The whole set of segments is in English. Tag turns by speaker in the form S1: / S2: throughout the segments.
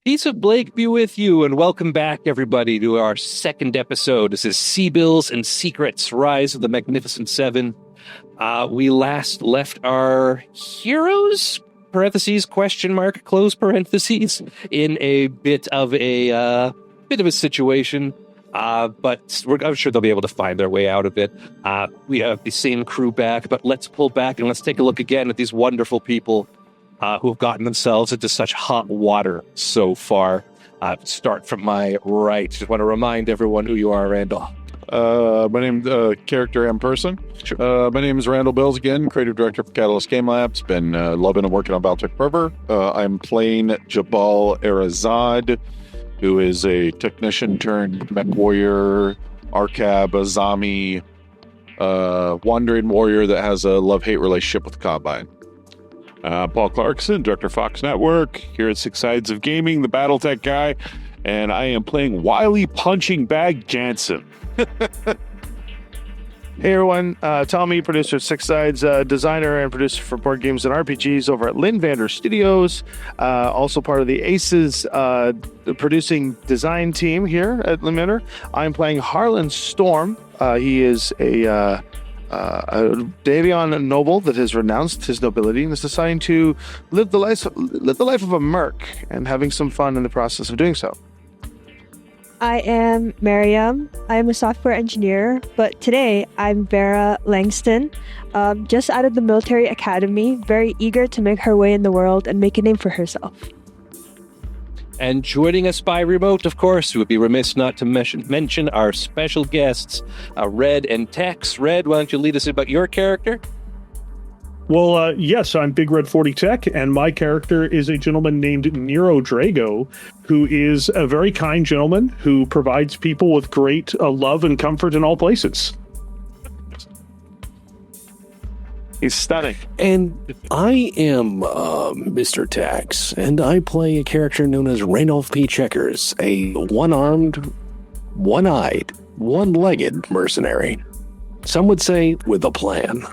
S1: Peace of Blake be with you, and welcome back, everybody, to our second episode. This is Sea Bills and Secrets, Rise of the Magnificent Seven. We last left our heroes, parentheses, question mark, close parentheses, in a bit of a situation, but I'm sure they'll be able to find their way out of it. We have the same crew back, but let's pull back and let's take a look again at these wonderful people who have gotten themselves into such hot water so far. Start from my right. Just want to remind everyone who you are, Randall.
S2: My name, character and person.
S1: Sure.
S2: My name is Randall Bills again, creative director for Catalyst Game Labs. Been loving and working on Battletech forever. I'm playing Jabal Arazad, who is a technician turned Mechwarrior, Arcab, Azami, wandering warrior that has a love-hate relationship with the Combine.
S3: Paul Clarkson, director of Fox Network, here at Six Sides of Gaming, the Battletech guy, and I am playing Wily Punching Bag Jansen.
S4: Hey everyone, Tommy, producer at Six Sides, designer and producer for board games and RPGs over at Lynn Vander Studios, also part of the Aces producing design team here at Lynn Vander. I'm playing Harlan Storm. He is a Davion noble that has renounced his nobility and is deciding to live the life of a merc and having some fun in the process of doing so.
S5: I am Miriam. I am a software engineer, but today I'm Vera Langston, just out of the military academy, very eager to make her way in the world and make a name for herself.
S1: And joining us by remote, of course, we would be remiss not to mention our special guests, Red and Tex. Red, why don't you lead us about your character?
S6: Well, yes, I'm Big Red 40 Tech, and my character is a gentleman named Nero Drago, who is a very kind gentleman who provides people with great love and comfort in all places.
S4: He's stunning.
S7: And I am Mr. Tax, and I play a character known as Randolph P. Checkers, a one-armed, one-eyed, one-legged mercenary. Some would say with a plan.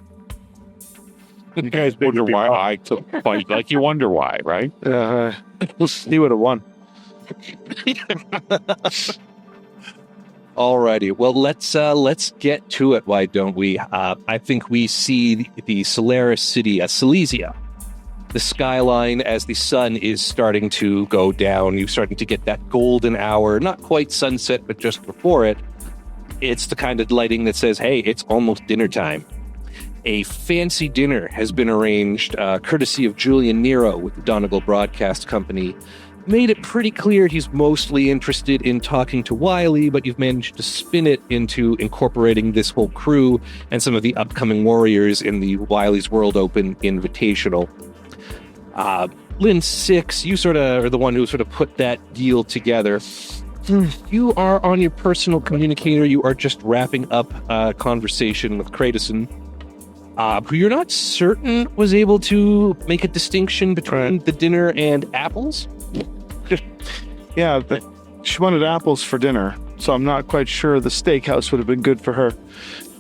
S3: You guys wonder why I took point. Like, you wonder why, right?
S4: He would have won.
S1: Alrighty, well, let's get to it, why don't we? I think we see the Solaris city, Silesia, the skyline as the sun is starting to go down. You're starting to get that golden hour, not quite sunset, but just before it. It's the kind of lighting that says, hey, it's almost dinner time. A fancy dinner has been arranged, courtesy of Julian Nero with the Donegal Broadcast Company. Made it pretty clear he's mostly interested in talking to Wily, but you've managed to spin it into incorporating this whole crew and some of the upcoming warriors in the Wily's World Open Invitational. Lynn 6, you sort of are the one who sort of put that deal together. You are on your personal communicator. You are just wrapping up a conversation with Kratos, who you're not certain was able to make a distinction between the dinner and apples.
S4: Yeah, she wanted apples for dinner, so I'm not quite sure the steakhouse would have been good for her,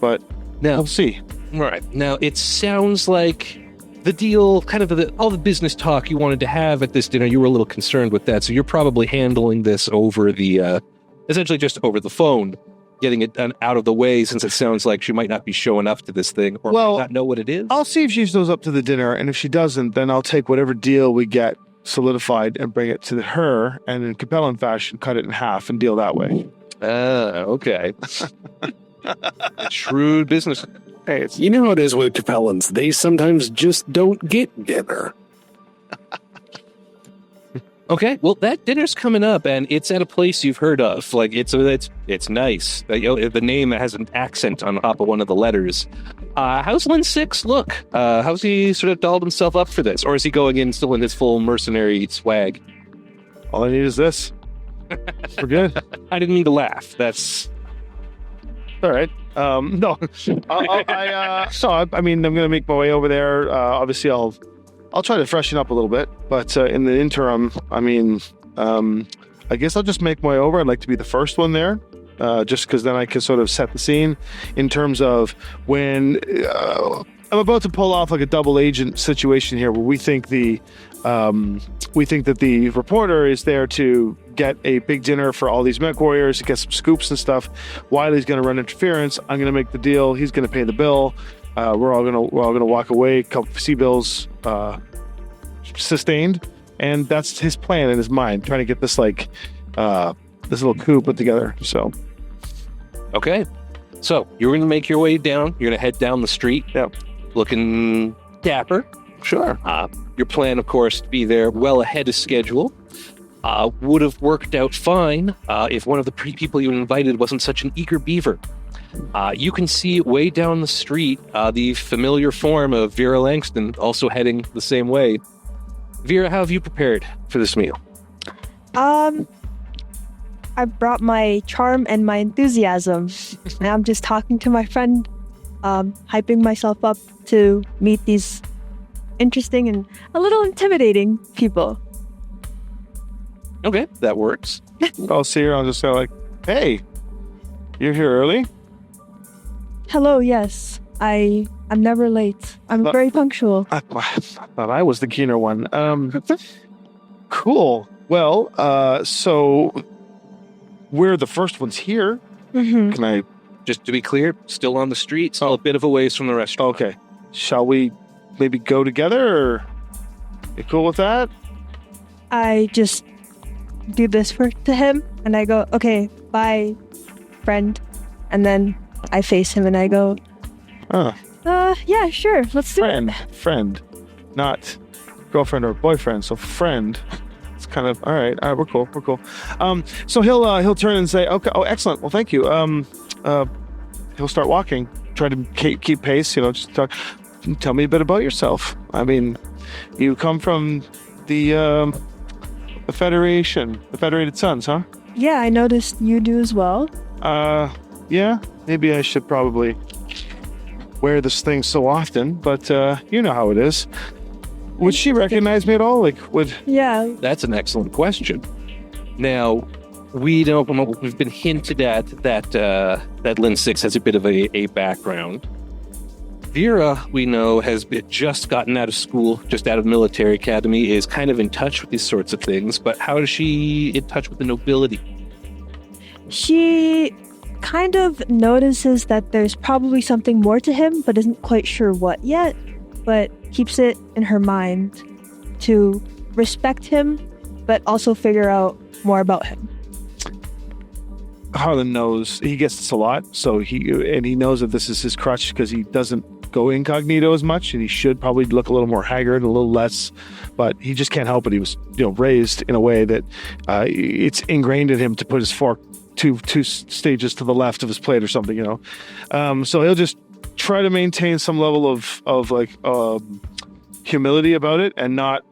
S4: but
S1: now,
S4: we'll see.
S1: Right. Now, it sounds like the deal, kind of all the business talk you wanted to have at this dinner, you were a little concerned with that, so you're probably handling this over the, essentially just over the phone, getting it done out of the way, since it sounds like she might not be showing up to this thing, or might not know what it is.
S4: I'll see if she shows up to the dinner, and if she doesn't, then I'll take whatever deal we get solidified and bring it to her, and in compelling fashion, cut it in half and deal that way.
S1: Okay. Shrewd business.
S7: Hey, you know how it is with Capellans. They sometimes just don't get dinner.
S1: Okay, well, that dinner's coming up, and it's at a place you've heard of. Like, it's nice. The name has an accent on top of one of the letters. How's Lynn 6 look? How's he sort of dolled himself up for this? Or is he going in still in his full mercenary swag?
S4: All I need is this. We're good.
S1: I didn't mean to laugh. That's...
S4: All right. No. I mean, I'm going to make my way over there. Obviously, I'll try to freshen up a little bit, but in the interim, I mean, I guess I'll just make my way over. I'd like to be the first one there, just because then I can sort of set the scene in terms of when I'm about to pull off like a double agent situation here, where we think the We think that the reporter is there to get a big dinner for all these mech warriors, to get some scoops and stuff. Wiley's going to run interference. I'm going to make the deal. He's going to pay the bill. We're all gonna walk away. A couple C-bills sustained, and that's his plan in his mind, trying to get this this little coup put together. So,
S1: Okay. So you're going to make your way down. You're going to head down the street.
S4: Yep.
S1: Looking dapper.
S4: sure.
S1: Your plan, of course, to be there well ahead of schedule. Would have worked out fine if one of the people you invited wasn't such an eager beaver. You can see way down the street the familiar form of Vera Langston also heading the same way. Vera, how have you prepared for this meal?
S5: I brought my charm and my enthusiasm, and I'm just talking to my friend, hyping myself up to meet these interesting and a little intimidating people.
S1: Okay, that works.
S4: I'll see her. I'll just say like, "Hey, you're here early."
S5: Hello, yes. I'm never late. I'm
S4: But-
S5: very punctual.
S4: I thought I was the keener one. Cool. Well, so we're the first ones here.
S5: Mm-hmm.
S4: Can I?
S1: Just to be clear, still on the street, still a bit of a ways from the restaurant.
S4: Okay. Shall we maybe go together? Or you cool with that?
S5: I just do this to him, and I go, okay, bye, friend. And then I face him, and I go, yeah, sure, let's do it.
S4: Friend, not girlfriend or boyfriend. So friend. It's kind of all right. We're cool. So he'll turn and say, okay, oh, excellent. Well, thank you. He'll start walking, try to keep pace. Just talk. Tell me a bit about yourself. I mean, you come from the Federation, the Federated Sons, huh?
S5: Yeah, I noticed you do as well.
S4: Yeah. Maybe I should probably wear this thing so often, but you know how it is. Would she recognize me at all?
S5: Yeah.
S1: That's an excellent question. Now, we've been hinted at that Lin 6 has a bit of a background. Vera, we know, has just gotten out of school, just out of military academy, is kind of in touch with these sorts of things, but how is she in touch with the nobility?
S5: She kind of notices that there's probably something more to him, but isn't quite sure what yet, but keeps it in her mind to respect him, but also figure out more about him.
S4: Harlan knows he gets this a lot, so he knows that this is his crutch because he doesn't go incognito as much, and he should probably look a little more haggard, a little less, but he just can't help it. He was, raised in a way that it's ingrained in him to put his fork two stages to the left of his plate or something, So he'll just try to maintain some level of humility about it and not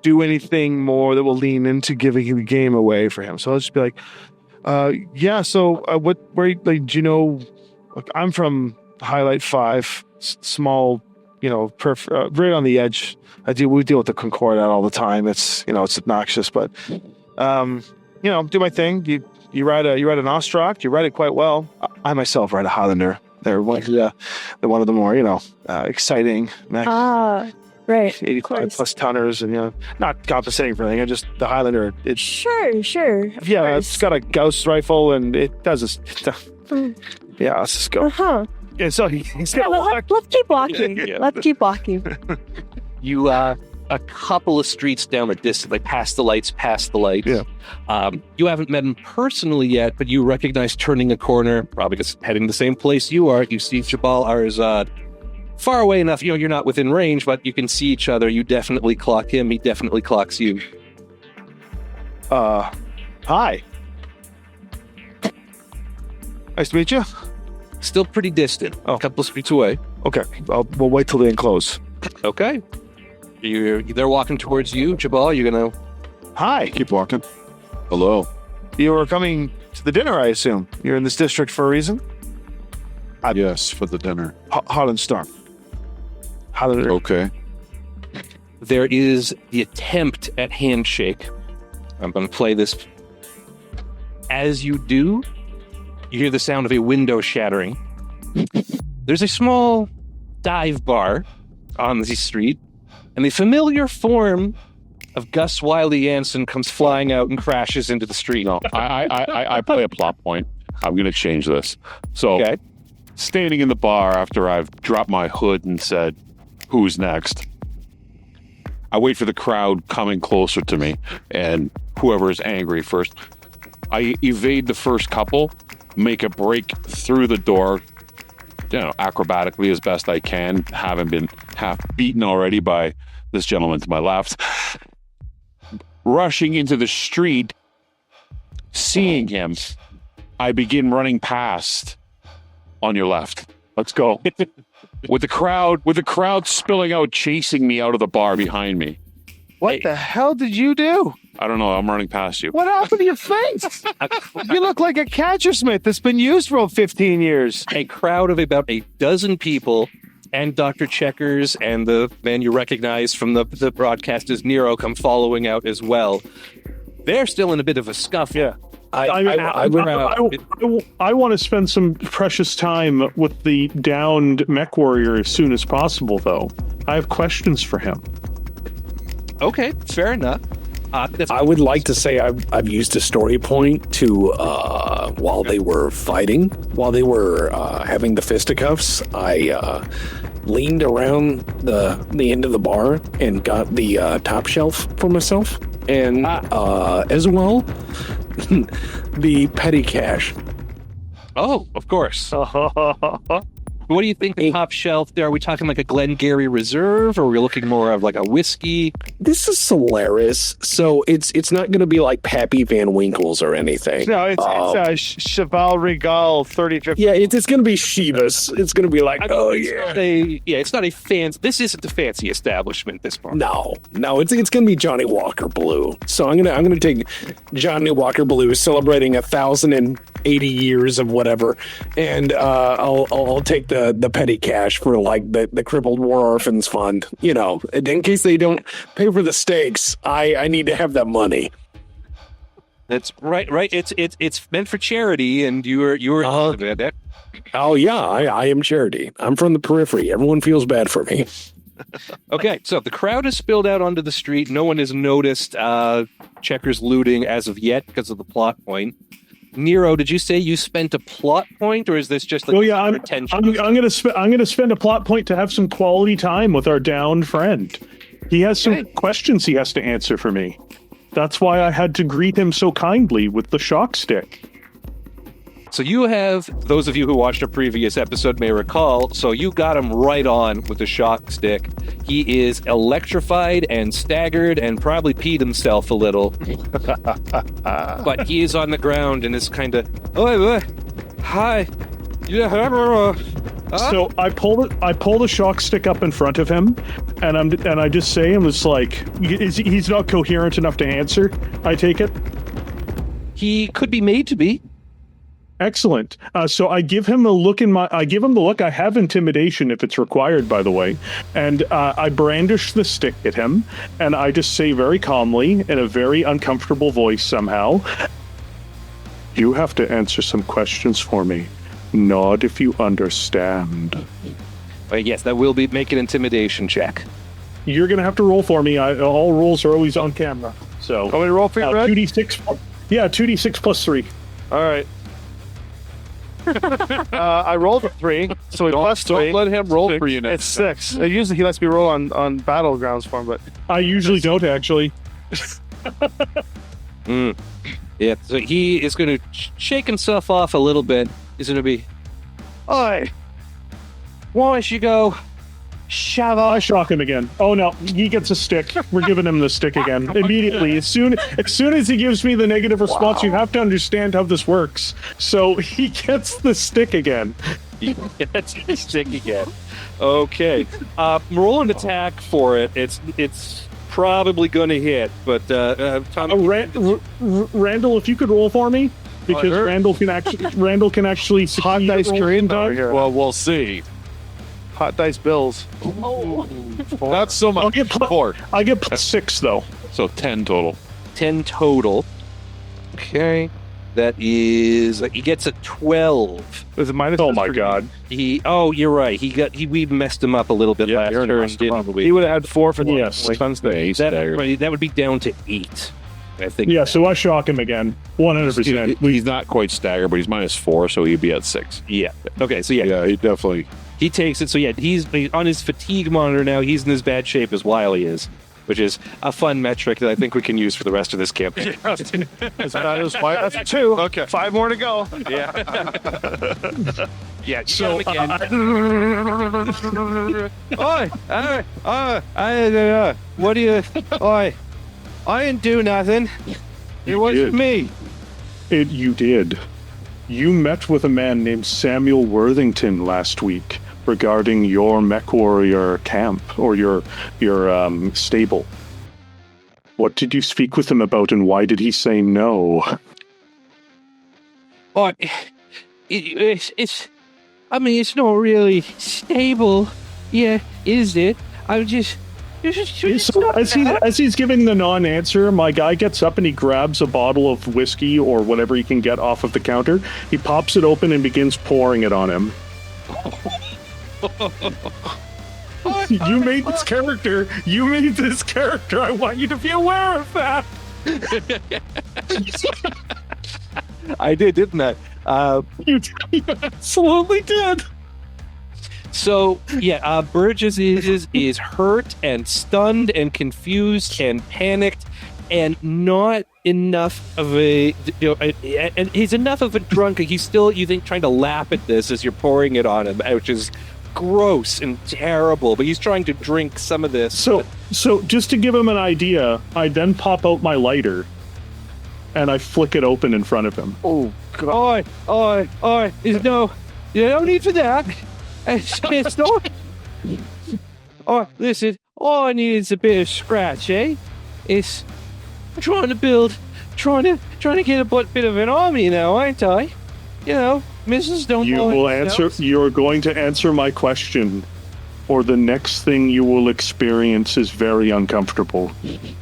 S4: do anything more that will lean into giving the game away for him. So I'll just be like, yeah. So I'm from Highlight 5, small, right on the edge. We deal with the Concordat all the time. It's it's obnoxious, but do my thing. You ride an Ostrock. You ride it quite well. I myself ride a Highlander. They're one of the more exciting mech.
S5: Right.
S4: 85 plus tonners, and not compensating for anything. The Highlander. It's
S5: Sure.
S4: yeah. It's got a Gauss rifle, and it does this. Yeah, let's just go.
S5: Uh-huh.
S4: And so he's gonna walk.
S5: Let's keep walking.
S1: Yeah.
S5: Let's keep walking.
S1: You, a couple of streets down the distance, like past the lights.
S4: Yeah.
S1: You haven't met him personally yet, but you recognize turning a corner, probably just heading the same place you are. You see Jabal Arazad. Far away enough, you're not within range, but you can see each other. You definitely clock him. He definitely clocks you.
S4: Hi. Nice to meet you.
S1: Still pretty distant. A couple of streets away.
S4: Okay, we'll wait till they enclose.
S1: Okay. They're walking towards you, Jabal. You're gonna.
S4: Hi.
S2: Keep walking. Hello.
S4: You were coming to the dinner, I assume. You're in this district for a reason?
S2: Yes, for the dinner.
S4: Harlan Storm. Highlander.
S2: Okay.
S1: There is the attempt at handshake. I'm going to play this. As you do, you hear the sound of a window shattering. There's a small dive bar on the street, and the familiar form of Gus Wiley Jansen comes flying out and crashes into the street.
S3: No, I play a plot point. I'm going to change this. So,
S1: Okay.
S3: standing in the bar after I've dropped my hood and said, "Who's next?" I wait for the crowd coming closer to me, and whoever is angry first. I evade the first couple, make a break through the door, acrobatically as best I can, having been half beaten already by this gentleman to my left. Rushing into the street, seeing him, I begin running past on your left. Let's go. With the crowd spilling out, chasing me out of the bar behind me.
S4: What the hell did you do?
S3: I don't know. I'm running past you.
S4: What happened to your face? You look like a catcher's mitt that's been used for 15 years.
S1: A crowd of about a dozen people and Dr. Checkers and the man you recognize from the broadcast as Nero come following out as well. They're still in a bit of a scuffle.
S4: Yeah.
S6: I want to spend some precious time with the downed Mechwarrior as soon as possible, though. I have questions for him.
S1: Okay, fair enough.
S7: I would like to say I've used a story point to, while they were fighting, while they were having the fisticuffs, I leaned around the end of the bar and got the top shelf for myself. And as well, the petty cash.
S1: Oh, of course. What do you think the top shelf there? Are we talking like a Glengarry Reserve, or are we looking more of like a whiskey?
S7: This is Solaris, so it's not going to be like Pappy Van Winkle's or anything.
S4: No, it's Cheval Regal 3050.
S7: Yeah, it's going to be Shivas. It's going to be like,
S1: It's not a fancy. This isn't a fancy establishment. This bar.
S7: No, it's going to be Johnny Walker Blue. So I'm gonna take Johnny Walker Blue, celebrating 1,080 years of whatever, and I'll take the petty cash for like the crippled war orphans fund, in case they don't pay for the steaks. I need to have that money.
S1: That's right. It's meant for charity, and you were that.
S7: Oh yeah, I am charity. I'm from the periphery. Everyone feels bad for me.
S1: Okay, so the crowd has spilled out onto the street. No one has noticed Checkers looting as of yet because of the plot point. Nero, did you say you spent a plot point, or is this just like
S6: I'm gonna spend a plot point to have some quality time with our downed friend. He has some questions he has to answer for me. That's why I had to greet him so kindly with the shock stick.
S1: So you have, those of you who watched a previous episode may recall, so you got him right on with the shock stick. He is electrified and staggered and probably peed himself a little. But he is on the ground and is kind of, hi.
S6: So I pull the shock stick up in front of him, and I just say, and it's like, he's not coherent enough to answer, I take it?
S1: He could be made to be.
S6: Excellent. So I give him the look. I have intimidation if it's required, by the way. And I brandish the stick at him, and I just say very calmly, in a very uncomfortable voice somehow, "You have to answer some questions for me. Nod if you understand."
S1: Yes, that will make an intimidation check.
S6: You're going to have to roll for me. All rolls are always on camera. So
S4: Want me to roll for you, Red?
S6: 2d6. Yeah, 2d6 plus 3.
S4: All right. I rolled a 3, so we plus 3.
S2: Don't let him roll for you
S4: It's
S2: next.
S4: 6. Usually he lets me roll on battlegrounds for him, but
S6: I usually don't, actually.
S1: Yeah, so he is going to shake himself off a little bit. He's going to be, "Oi, why don't you go shove
S6: I
S1: off?"
S6: shock him again. Oh no, he gets a stick. We're giving him the stick again immediately. As soon as he gives me the negative response, you have to understand how this works. So he gets the stick again.
S1: That's his stick again. Okay. Roll an attack for it. It's probably going to hit, but Tom.
S6: Randall, if you could roll for me, because Randall can actually
S4: hot
S6: succeed
S4: dice
S6: at rolls
S4: Korean over
S6: sometimes.
S4: here.
S2: Well, we'll see.
S4: Hot dice bills.
S2: Not so much.
S6: I get plus 6 though.
S3: So 10 total.
S1: 10 total. Okay. That is, he gets a 12.
S4: With a minus.
S6: Oh my god.
S1: You're right. We messed him up a little bit last turn.
S4: He would have had 4 for the
S6: Yes.
S3: Sunday.
S1: That would be down to 8. I think.
S6: Yeah, so I shock him again. 100%.
S3: He's not quite staggered, but he's -4, so he'd be at 6.
S1: Yeah. Okay. So yeah,
S2: Yeah, he definitely.
S1: he takes it. So yeah, he's on his fatigue monitor now. He's in as bad shape as Wiley is, which is a fun metric that I think we can use for the rest of this campaign.
S4: That's 2.
S2: Okay.
S4: 5 more to go.
S1: Yeah.
S6: So,
S1: What do you? I didn't do nothing. It wasn't me.
S6: You did. You met with a man named Samuel Worthington last week regarding your Mechwarrior camp or your stable. What did you speak with him about, and why did he say no?
S1: It's not really stable. Yeah, is it? I'm just.
S6: So as he's giving the non-answer, my guy gets up and he grabs a bottle of whiskey or whatever he can get off of the counter. He pops it open and begins pouring it on him. You made this character. You made this character. I want you to be aware of that.
S1: I did, didn't I?
S6: You absolutely did.
S1: So yeah, Burgess is hurt and stunned and confused and panicked and not enough of a, and he's enough of a drunk. He's still, you think, trying to laugh at this as you're pouring it on him, which is gross and terrible. But he's trying to drink some of this.
S6: So just to give him an idea, I then pop out my lighter and I flick it open in front of him.
S1: Oh God! There's no need for that. It's not. Listen. All I need is a bit of scratch, eh? I'm trying to get a bit of an army now, ain't I? You know, Mrs. Don't.
S6: You will answer. You're going to answer my question, or the next thing you will experience is very uncomfortable.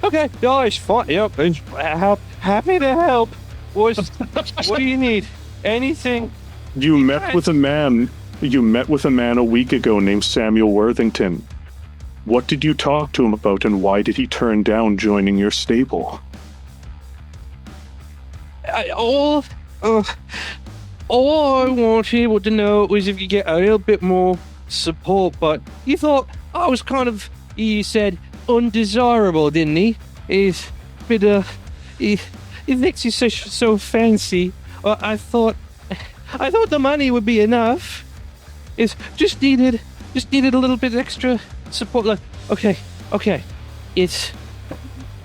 S1: Okay, no, it's fine. Yep, happy to help. What do you need? Anything?
S6: You met with a man a week ago named Samuel Worthington. What did you talk to him about, and why did he turn down joining your stable?
S1: All I wanted to know was if you get a little bit more support, but he thought I was kind of, he said, undesirable, didn't he? He's a bit, he thinks he's so fancy. I thought the money would be enough. It's just needed a little bit extra support. Like, okay.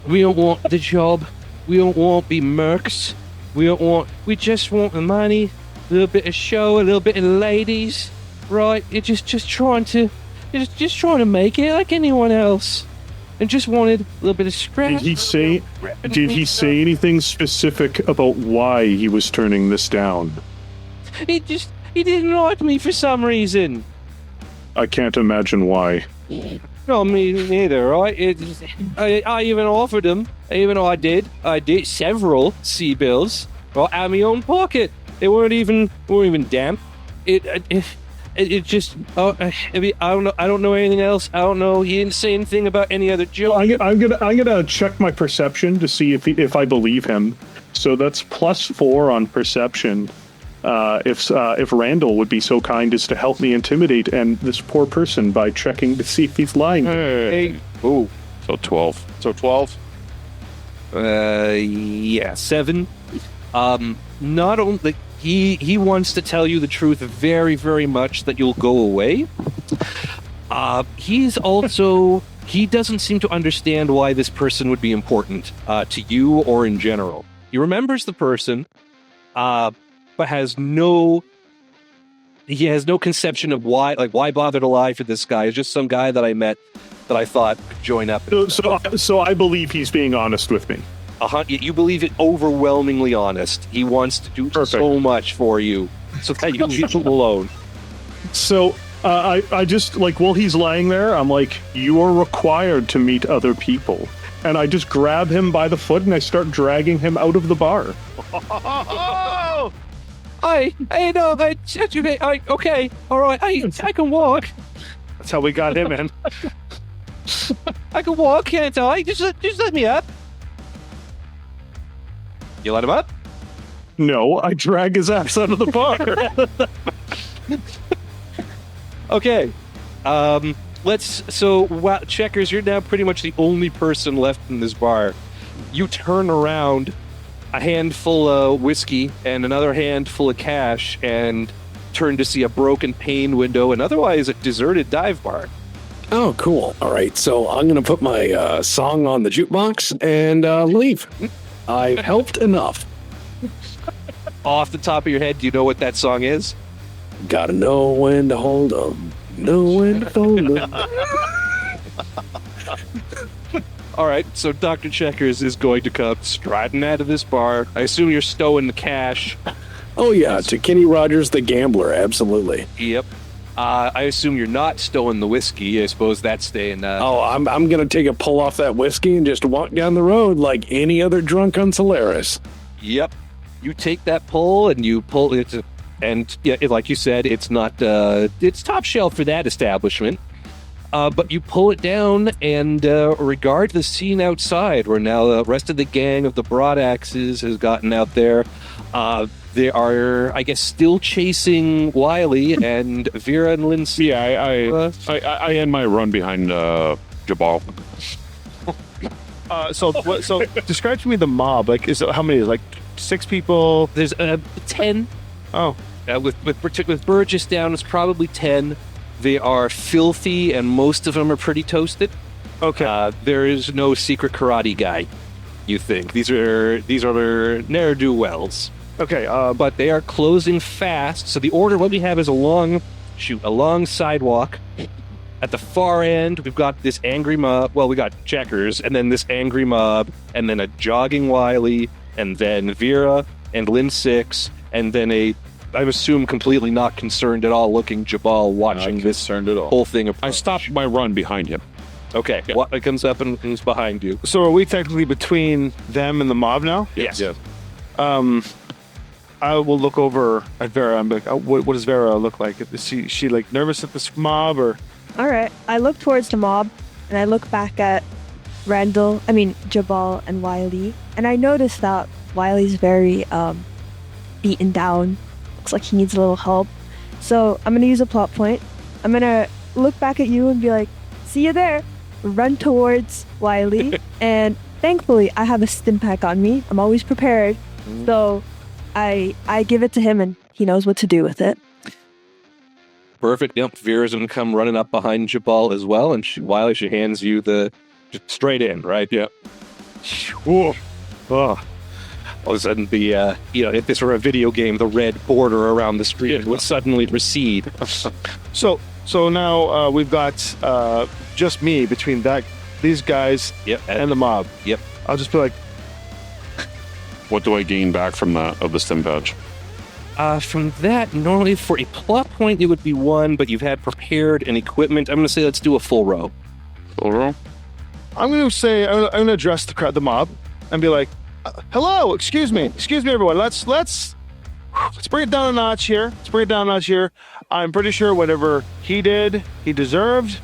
S1: We don't want the job. We don't want to be mercs. We just want the money, a little bit of show, a little bit of ladies, right? It's just trying to make it like anyone else, and just wanted a little bit of scratch.
S6: Did he say anything specific about why he was turning this down?
S1: He didn't like me for some reason.
S6: I can't imagine why.
S1: No, me neither, right? I even offered him, even though I did several C-bills, right, out of my own pocket. They weren't even damp. It just, I don't know anything else. I don't know. He didn't say anything about any other job.
S6: I'm gonna check my perception to see if I believe him. So that's +4 on perception. If Randall would be so kind as to help me intimidate this poor person by checking to see if he's lying.
S1: Hey. Ooh.
S3: So 12.
S2: So 12?
S1: Yeah, 7. Not only he wants to tell you the truth very, very much that you'll go away. He doesn't seem to understand why this person would be important to you or in general. He remembers the person, but has no conception of why bother to lie for this guy. It's just some guy that I met that I thought could join up.
S6: So I believe he's being honest with me.
S1: You believe it overwhelmingly honest. He wants to do so much for you so that you leave him alone.
S6: So I just, like, while he's lying there, I'm like, you are required to meet other people. and I just grab him by the foot and I start dragging him out of the bar.
S4: Oh!
S1: Okay, all right, I can walk.
S4: That's how we got him in.
S1: I can walk, can't I? Just let me up. You let him up?
S6: No, I drag his ass out of the bar.
S1: Okay. Checkers, you're now pretty much the only person left in this bar. You turn around, a handful of whiskey and another handful of cash, and turn to see a broken pane window and otherwise a deserted dive bar.
S7: Oh, cool. All right, so I'm going to put my song on the jukebox and leave. I've helped enough.
S1: Off the top of your head, do you know what that song is?
S7: Gotta know when to hold 'em, know when to fold 'em.
S1: All right, so Dr. Checkers is going to come striding out of this bar. I assume you're stowing the cash.
S7: Oh, yeah, to Kenny Rogers the gambler, absolutely.
S1: Yep. I assume you're not stowing the whiskey. I suppose that's staying...
S7: Oh, I'm going to take a pull off that whiskey and just walk down the road like any other drunk on Solaris.
S1: Yep. You take that pull and you pull it, and yeah, like you said, it's not it's top shelf for that establishment. But you pull it down and regard the scene outside, where now the rest of the gang of the Broad Axes has gotten out there. They are, I guess, still chasing Wiley and Vera and Lindsay.
S3: Yeah, I end my run behind Jabal.
S4: So describe to me the mob. Like, how many? Like 6 people?
S1: There's 10.
S4: Oh,
S1: With Burgess down, it's probably 10. They are filthy, and most of them are pretty toasted.
S4: okay.
S1: There is no secret karate guy. You think these are ne'er-do-wells,
S4: Okay.
S1: but they are closing fast. So the order, what we have is a long sidewalk. At the far end, we've got this angry mob. Well, we got Checkers, and then this angry mob, and then a jogging Wiley, and then Vera and Lynn 6, and then I assume completely not concerned at all looking Jabal watching
S2: Not
S1: this
S2: concerned at all.
S1: whole thing.
S3: I stopped my run behind him.
S1: Okay,
S3: Yeah.
S1: what comes up and is behind you?
S4: So are we technically between them and the mob now?
S1: Yes.
S2: Yeah.
S4: I will look over at Vera. I'm like, what does Vera look like? Is she like nervous at this mob or?
S5: All right. I look towards the mob, and I look back at Jabal and Wiley, and I notice that Wiley's very beaten down. Looks like he needs a little help. So I'm gonna use a plot point. I'm gonna look back at you and be like, "See you there." Run towards Wiley, and thankfully I have a stim pack on me. I'm always prepared. So I give it to him, and he knows what to do with it.
S1: Perfect. Yep. Vera's going to come running up behind Jabal as well, and Wiley, she hands you the just straight in, right? Yep. Oh. All of a sudden, if this were a video game, the red border around the street would suddenly recede.
S4: So now we've got just me between these guys
S1: Yep.
S4: and the mob.
S1: Yep.
S4: I'll just be like,
S3: What do I gain back from the stim patch?
S1: From that, normally for a plot point, it would be 1, but you've had prepared and equipment. I'm going to say let's do a full row.
S3: Full roll?
S4: I'm going to address the mob and be like, hello, excuse me, everyone. Let's bring it down a notch here. I'm pretty sure whatever he did, he deserved.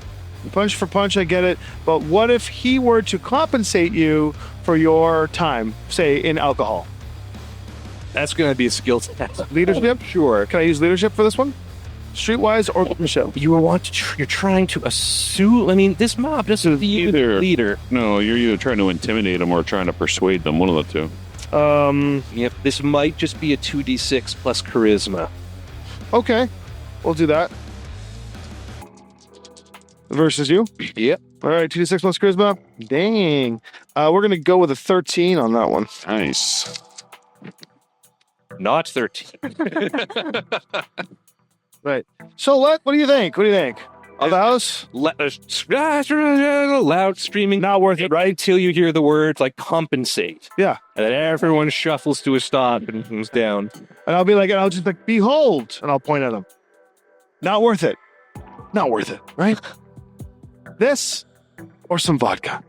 S4: Punch for punch, I get it. But what if he were to compensate you for your time, say in alcohol?
S1: That's going to be a skill test.
S4: Leadership? Sure. Can I use leadership for this one? Streetwise or leadership?
S1: You're trying to assume. I mean, this mob doesn't view the
S3: Either.
S1: leader.
S3: No, you're either trying to intimidate them or trying to persuade them. One of the two.
S1: Yep. This might just be a 2d6 plus charisma.
S4: Okay. We'll do that. Versus you?
S1: Yep.
S4: All right, 2d6 plus charisma. Dang. We're going to go with a 13 on that one.
S3: Nice.
S1: Not 13.
S4: Right. So, what do you think? Of the house?
S1: Loud screaming.
S4: Not worth it, right?
S1: Until you hear the words like compensate.
S4: Yeah.
S1: And then everyone shuffles to a stop and comes down.
S4: And I'll be like, behold, and I'll point at him. Not worth it. Not worth it, right? This or some vodka.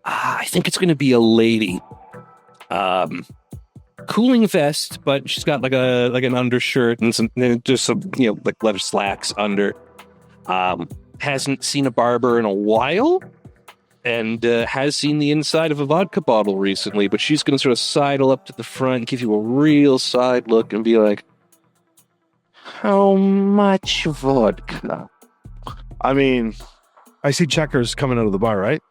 S1: I think it's going to be a lady. Cooling vest, but she's got like an undershirt and just some like leather slacks under. Hasn't seen a barber in a while, and has seen the inside of a vodka bottle recently. But she's going to sort of sidle up to the front, give you a real side look, and be like, "How much vodka?"
S4: I mean, I see Checkers coming out of the bar, right?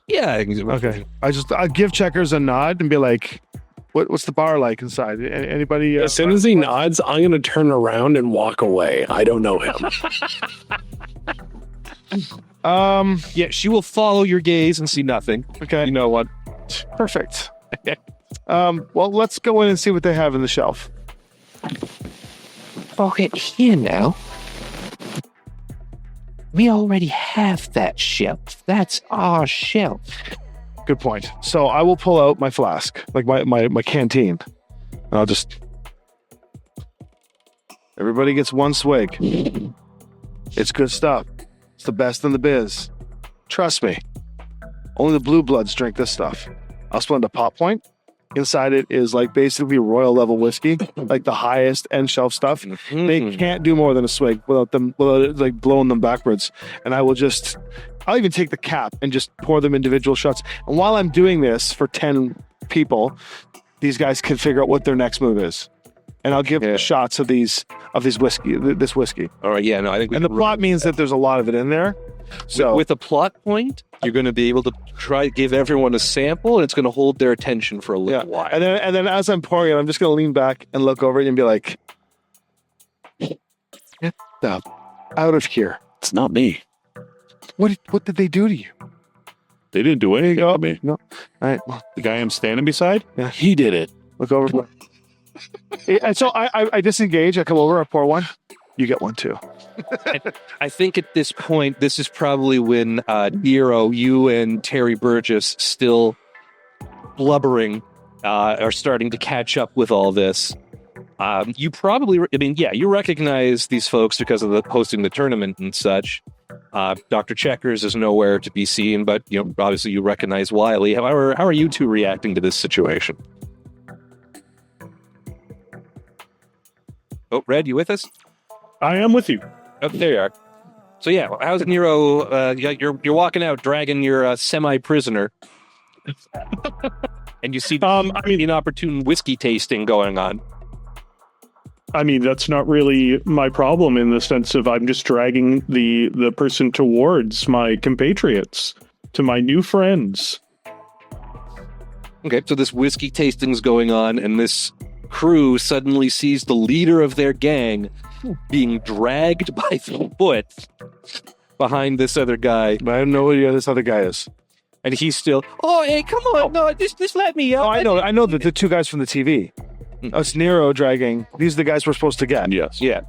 S1: Yeah.
S4: Okay. I'll give Checkers a nod and be like, what's the bar like inside? Anybody?
S7: As soon as he nods, I'm going to turn around and walk away. I don't know him.
S1: Yeah, she will follow your gaze and see nothing.
S4: Okay.
S1: You know what?
S4: Perfect. Well, let's go in and see what they have in the shelf.
S1: Okay, here now. We already have that shelf. That's our shelf.
S4: Good point. So I will pull out my flask, like my canteen. And I'll just... Everybody gets one swig. It's good stuff. It's the best in the biz. Trust me. Only the blue bloods drink this stuff. I'll split a pop point. Inside it is like basically royal level whiskey, like the highest end shelf stuff.
S1: Mm-hmm.
S4: They can't do more than a swig without it, like blowing them backwards. And I'll even take the cap and just pour them individual shots. And while I'm doing this for 10 people, these guys can figure out what their next move is. And I'll give them shots of this whiskey.
S1: All right, yeah, no, I think
S4: And the plot means that there's a lot of it in there. So
S1: with a plot point, you're going to be able to try to give everyone a sample, and it's going to hold their attention for a little while.
S4: And then as I'm pouring it, I'm just going to lean back and look over it and be like, "Get the out of here!
S3: It's not me.
S4: What did they do to you?"
S3: They didn't do anything to me.
S4: No. All right. Well,
S3: The guy I'm standing beside,
S4: Yeah.
S3: he did it.
S4: look over. And so I disengage. I come over. I pour one. You get one too.
S1: I think at this point, this is probably when Nero, you and Terry Burgess, still blubbering, are starting to catch up with all this. You probably, you recognize these folks because of the hosting the tournament and such. Dr. Checkers is nowhere to be seen, but obviously you recognize Wiley. However, how are you two reacting to this situation? Oh, Red, you with us?
S6: I am with you.
S1: Oh, there you are. So yeah, how's Nero? You're walking out, dragging your semi-prisoner, and you see the inopportune whiskey tasting going on.
S6: I mean, that's not really my problem in the sense of I'm just dragging the person towards my compatriots, to my new friends.
S1: Okay, so this whiskey tasting's going on, and this crew suddenly sees the leader of their gang being dragged by the foot behind this other guy.
S4: But I don't know who this other guy is.
S1: And he's still, oh, hey, come on, no, just let me out.
S4: Oh, I know the two guys from the TV. It's Nero dragging. These are the guys we're supposed to get.
S3: Yes.
S1: Yeah.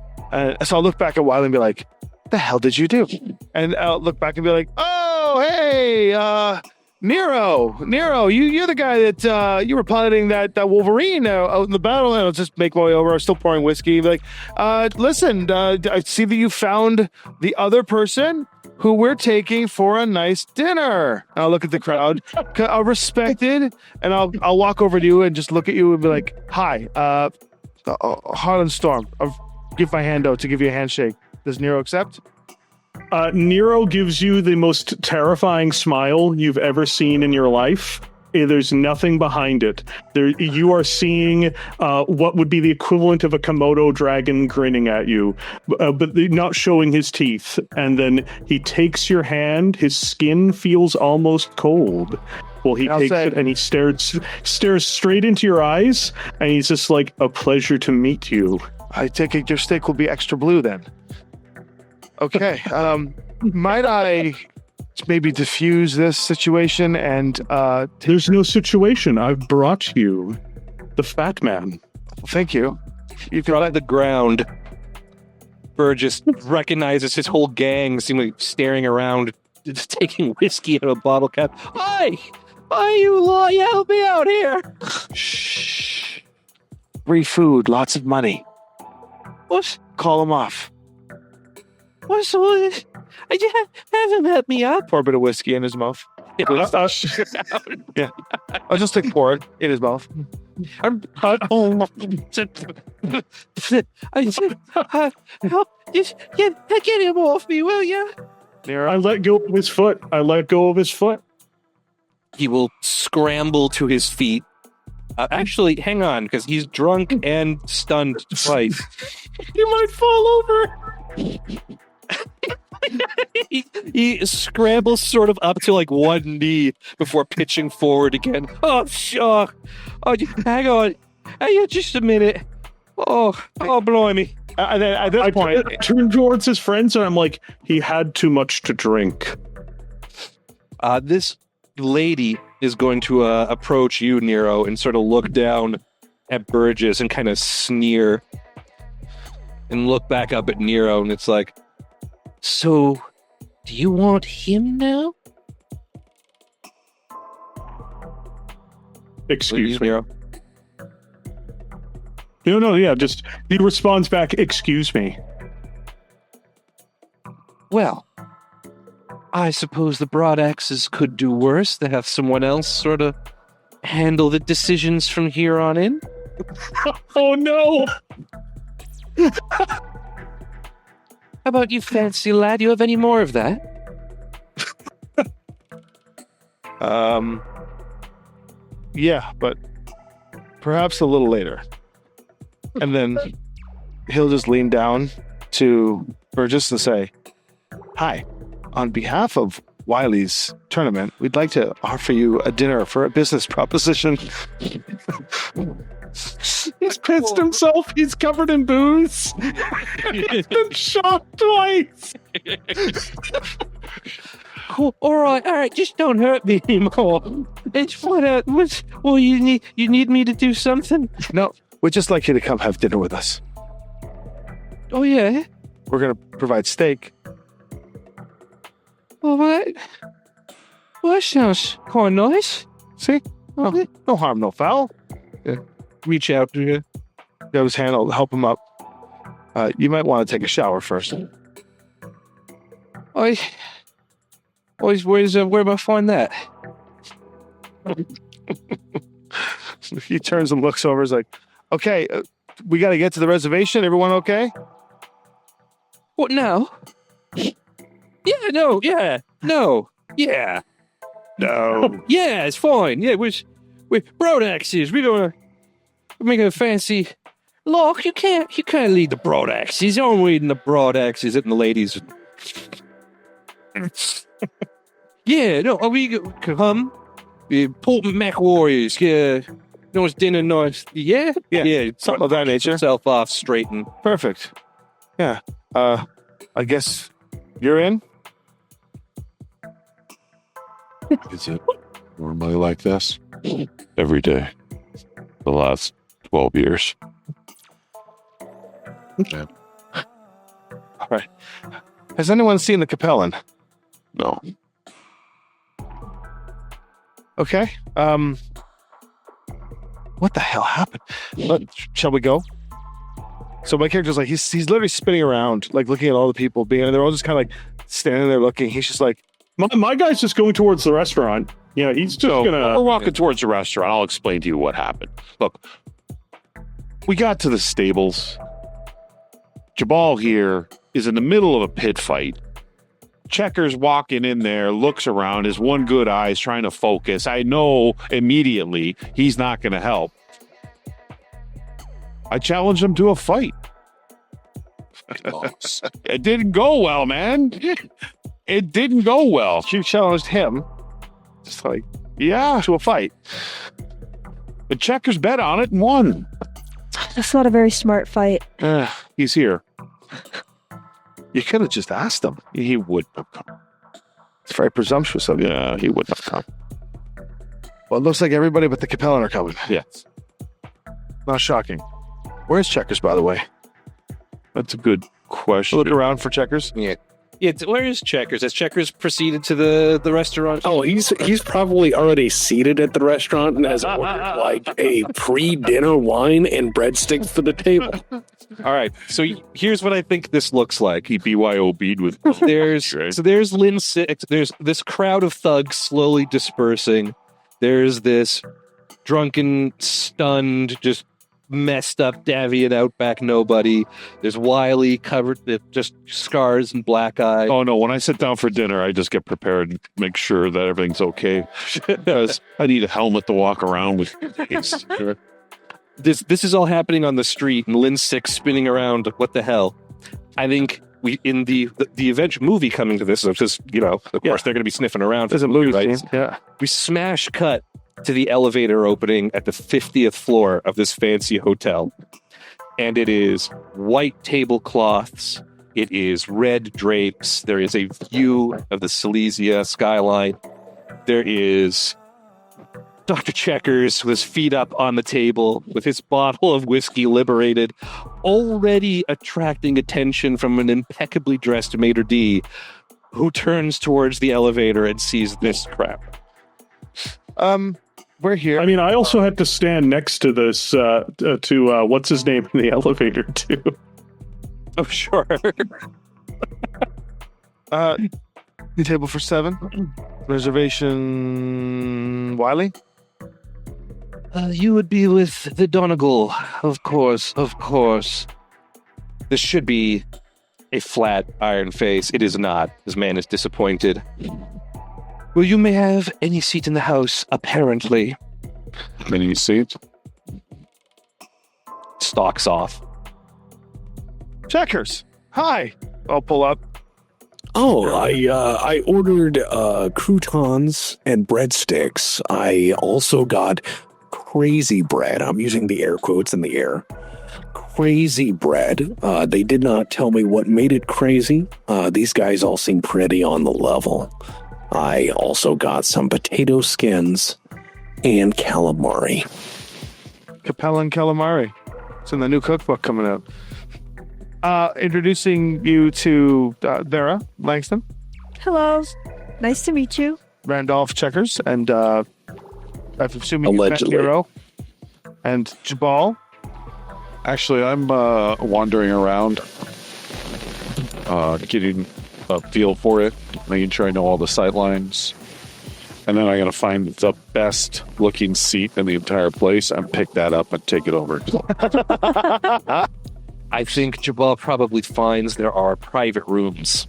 S4: So I'll look back at Wiley and be like, the hell did you do? And I'll look back and be like, oh, hey, Nero, you're the guy that you were piloting that Wolverine out in the battle. And I'll just make my way over. I'm still pouring whiskey. Be like, listen, I see that you found the other person who we're taking for a nice dinner. And I'll look at the crowd, respected, and I'll walk over to you and just look at you and be like, hi, Harlan Storm. I'll give my hand out to give you a handshake. Does Nero accept?
S6: Nero gives you the most terrifying smile you've ever seen in your life. There's nothing behind it. You are seeing what would be the equivalent of a Komodo dragon grinning at you, but not showing his teeth. And then he takes your hand. His skin feels almost cold. Well, he takes it and he stares straight into your eyes, and he's just like, a pleasure to meet you.
S4: I take it your steak will be extra blue then. Okay. Might I maybe diffuse this situation and
S6: There's no situation. I've brought you the fat man.
S4: Thank you.
S1: You can let the ground. Burgess recognizes his whole gang seemingly staring around, just taking whiskey out of a bottle cap. Hi, you help me out here.
S4: Shh. Free food, lots of money.
S1: What?
S4: Call him off.
S1: What? I just have him help me out.
S4: Pour a bit of whiskey in his mouth. Yeah. I'll just like pour it in his mouth.
S1: Get him off me, will you?
S6: I let go of his foot.
S1: He will scramble to his feet. Actually, hang on, because he's drunk and stunned twice.
S6: You might fall over.
S1: he scrambles sort of up to like one knee before pitching forward again. Oh, hang on. Just a minute. Oh, blimey.
S4: And then at this point,
S6: I turn towards his friends and I'm like, he had too much to drink.
S1: This lady is going to approach you, Nero, and sort of look down at Burgess and kind of sneer and look back up at Nero, and it's like, so, do you want him now?
S6: Excuse me.
S1: Nero.
S6: No, yeah, just he responds back, excuse me.
S1: Well, I suppose the Broadaxes could do worse to have someone else sort of handle the decisions from here on in.
S6: Oh no!
S1: How about you, fancy lad? Do you have any more of that?
S4: Yeah, but perhaps a little later. And then he'll just lean down to Burgess and say, "Hi, on behalf of Wiley's tournament, we'd like to offer you a dinner for a business proposition."
S6: He's pissed himself. He's covered in booze. He's been shot twice.
S1: Cool. All right. Just don't hurt me anymore. It's what you need me to do something?
S4: No, we'd just like you to come have dinner with us.
S1: Oh yeah.
S4: We're going to provide steak.
S1: Well, that sounds quite nice.
S4: See? Oh, no harm, no foul.
S1: Reach out to you.
S4: Grab his hand, I'll help him up. You might want to take a shower first.
S1: Where am I find that?
S4: He turns and looks over. He's like, "Okay, we got to get to the reservation. Everyone okay?"
S1: What now? No. Yeah, it's fine. Yeah, we're Broadaxes. We're gonna make a fancy. Look, you can't lead the Broadaxes. I'm leading the Broadaxes and the ladies. Yeah, no, we come. Important Mechwarriors. Yeah, nice dinner, nice. Yeah,
S4: something of that nature.
S1: Yourself off straight and
S4: Perfect. Yeah. I guess you're in.
S3: Is it normally like this? Every day. The last 12 years.
S4: All right. Has anyone seen the Capellan?
S3: No.
S4: Okay. What the hell happened? Shall we go? So my character's like, he's literally spinning around, like looking at all the people being, and they're all just kind of like standing there looking. He's just like,
S6: my guy's just going towards the restaurant. Yeah, he's just
S3: We're walking towards the restaurant. I'll explain to you what happened. Look, we got to the stables. Jabal here is in the middle of a pit fight. Checker's walking in there, looks around, his one good eye is trying to focus. I know immediately he's not going to help. I challenged him to a fight. It didn't go well, man. It didn't go well.
S4: You challenged him, just like,
S3: Yeah,
S4: to a fight.
S3: the Checkers bet on it and won.
S5: That's not a very smart fight.
S3: He's here.
S4: You could have just asked him.
S3: He would have come.
S4: It's very presumptuous of you.
S3: Yeah, he would have come.
S4: Well, it looks like everybody but the Capellan are coming.
S3: Yes.
S4: Not shocking. Where's Checkers, by the way?
S3: That's a good question.
S4: Look around for Checkers.
S1: yeah. Where is Checkers? Has Checkers proceeded to the restaurant?
S7: Oh, he's probably already seated at the restaurant and has ordered like a pre-dinner wine and breadsticks for the table.
S1: All right. So here's what I think this looks like.
S3: He BYOB'd with
S1: There's Lynn Six. There's this crowd of thugs slowly dispersing. There's this drunken, stunned, just messed up Davian Outback nobody. There's Wiley covered with just scars and black eye.
S3: Oh no, when I sit down for dinner, I just get prepared and make sure that everything's okay. Because I need a helmet to walk around with.
S1: This is all happening on the street, and Lynn Six spinning around. What the hell? I think we in the eventual movie coming to this, because of course they're going to be sniffing around.
S4: There's a movie scene. Yeah.
S1: We smash cut to the elevator opening at the 50th floor of this fancy hotel. And it is white tablecloths. It is red drapes. There is a view of the Silesia skyline. There is Dr. Checkers with his feet up on the table with his bottle of whiskey liberated, already attracting attention from an impeccably dressed maitre d' who turns towards the elevator and sees this crap.
S4: We're here.
S6: I mean, I also had to stand next to this, to what's his name in the elevator, too.
S1: Oh, sure.
S4: Table for 7. Reservation Wiley?
S1: You would be with the Donegal, of course. This should be a flat iron face. It is not. This man is disappointed. Well, you may have any seat in the house, apparently.
S3: Any seats?
S1: Stalks off.
S4: Checkers. Hi. I'll pull up.
S7: Oh, I ordered croutons and breadsticks. I also got crazy bread. I'm using the air quotes in the air. Crazy bread. They did not tell me what made it crazy. These guys all seem pretty on the level. I also got some potato skins and calamari.
S4: Capella and calamari. It's in the new cookbook coming out. Introducing you to Vera Langston.
S5: Hello. Nice to meet you.
S4: Randolph Checkers, and I'm assuming you met Nero and Jabal.
S2: Actually, I'm wandering around, getting a feel for it, making sure I know all the sight lines. And then I got to find the best looking seat in the entire place and pick that up and take it over.
S1: I think Jabal probably finds there are private rooms.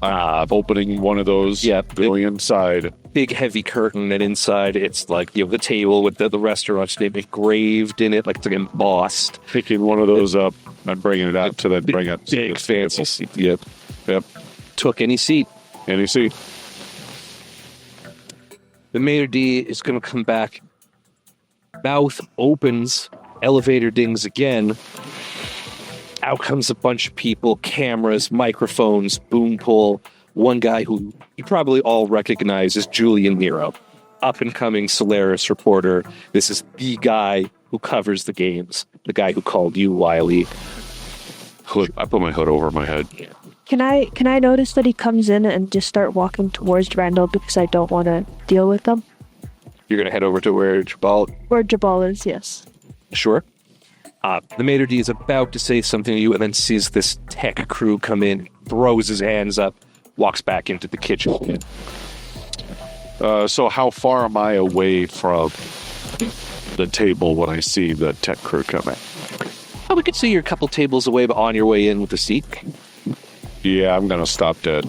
S2: Opening one of those, going inside.
S1: Big heavy curtain, and inside it's like the table with the restaurant's name engraved in it, like it's like embossed.
S2: Picking one of those up and bringing it out to then bring it.
S1: Big fancy seat.
S2: Yep.
S1: Took any seat.
S2: Any seat.
S1: The maitre d' is going to come back. Mouth opens. Elevator dings again. Out comes a bunch of people, cameras, microphones, boom pull. One guy who you probably all recognize as Julian Nero, up-and-coming Solaris reporter. This is the guy who covers the games, the guy who called you, Wiley.
S3: Hood. I put my hood over my head.
S5: Can I notice that he comes in and just start walking towards Randall because I don't want to deal with them?
S1: You're going to head over to where Jabal...
S5: Where Jabal is, yes.
S1: Sure. The maitre d' is about to say something to you and then sees this tech crew come in, throws his hands up, walks back into the kitchen.
S2: So how far am I away from the table when I see the tech crew come in?
S1: Oh, we could see you're a couple tables away, but on your way in with the seat.
S2: Yeah, I'm going to stop dead.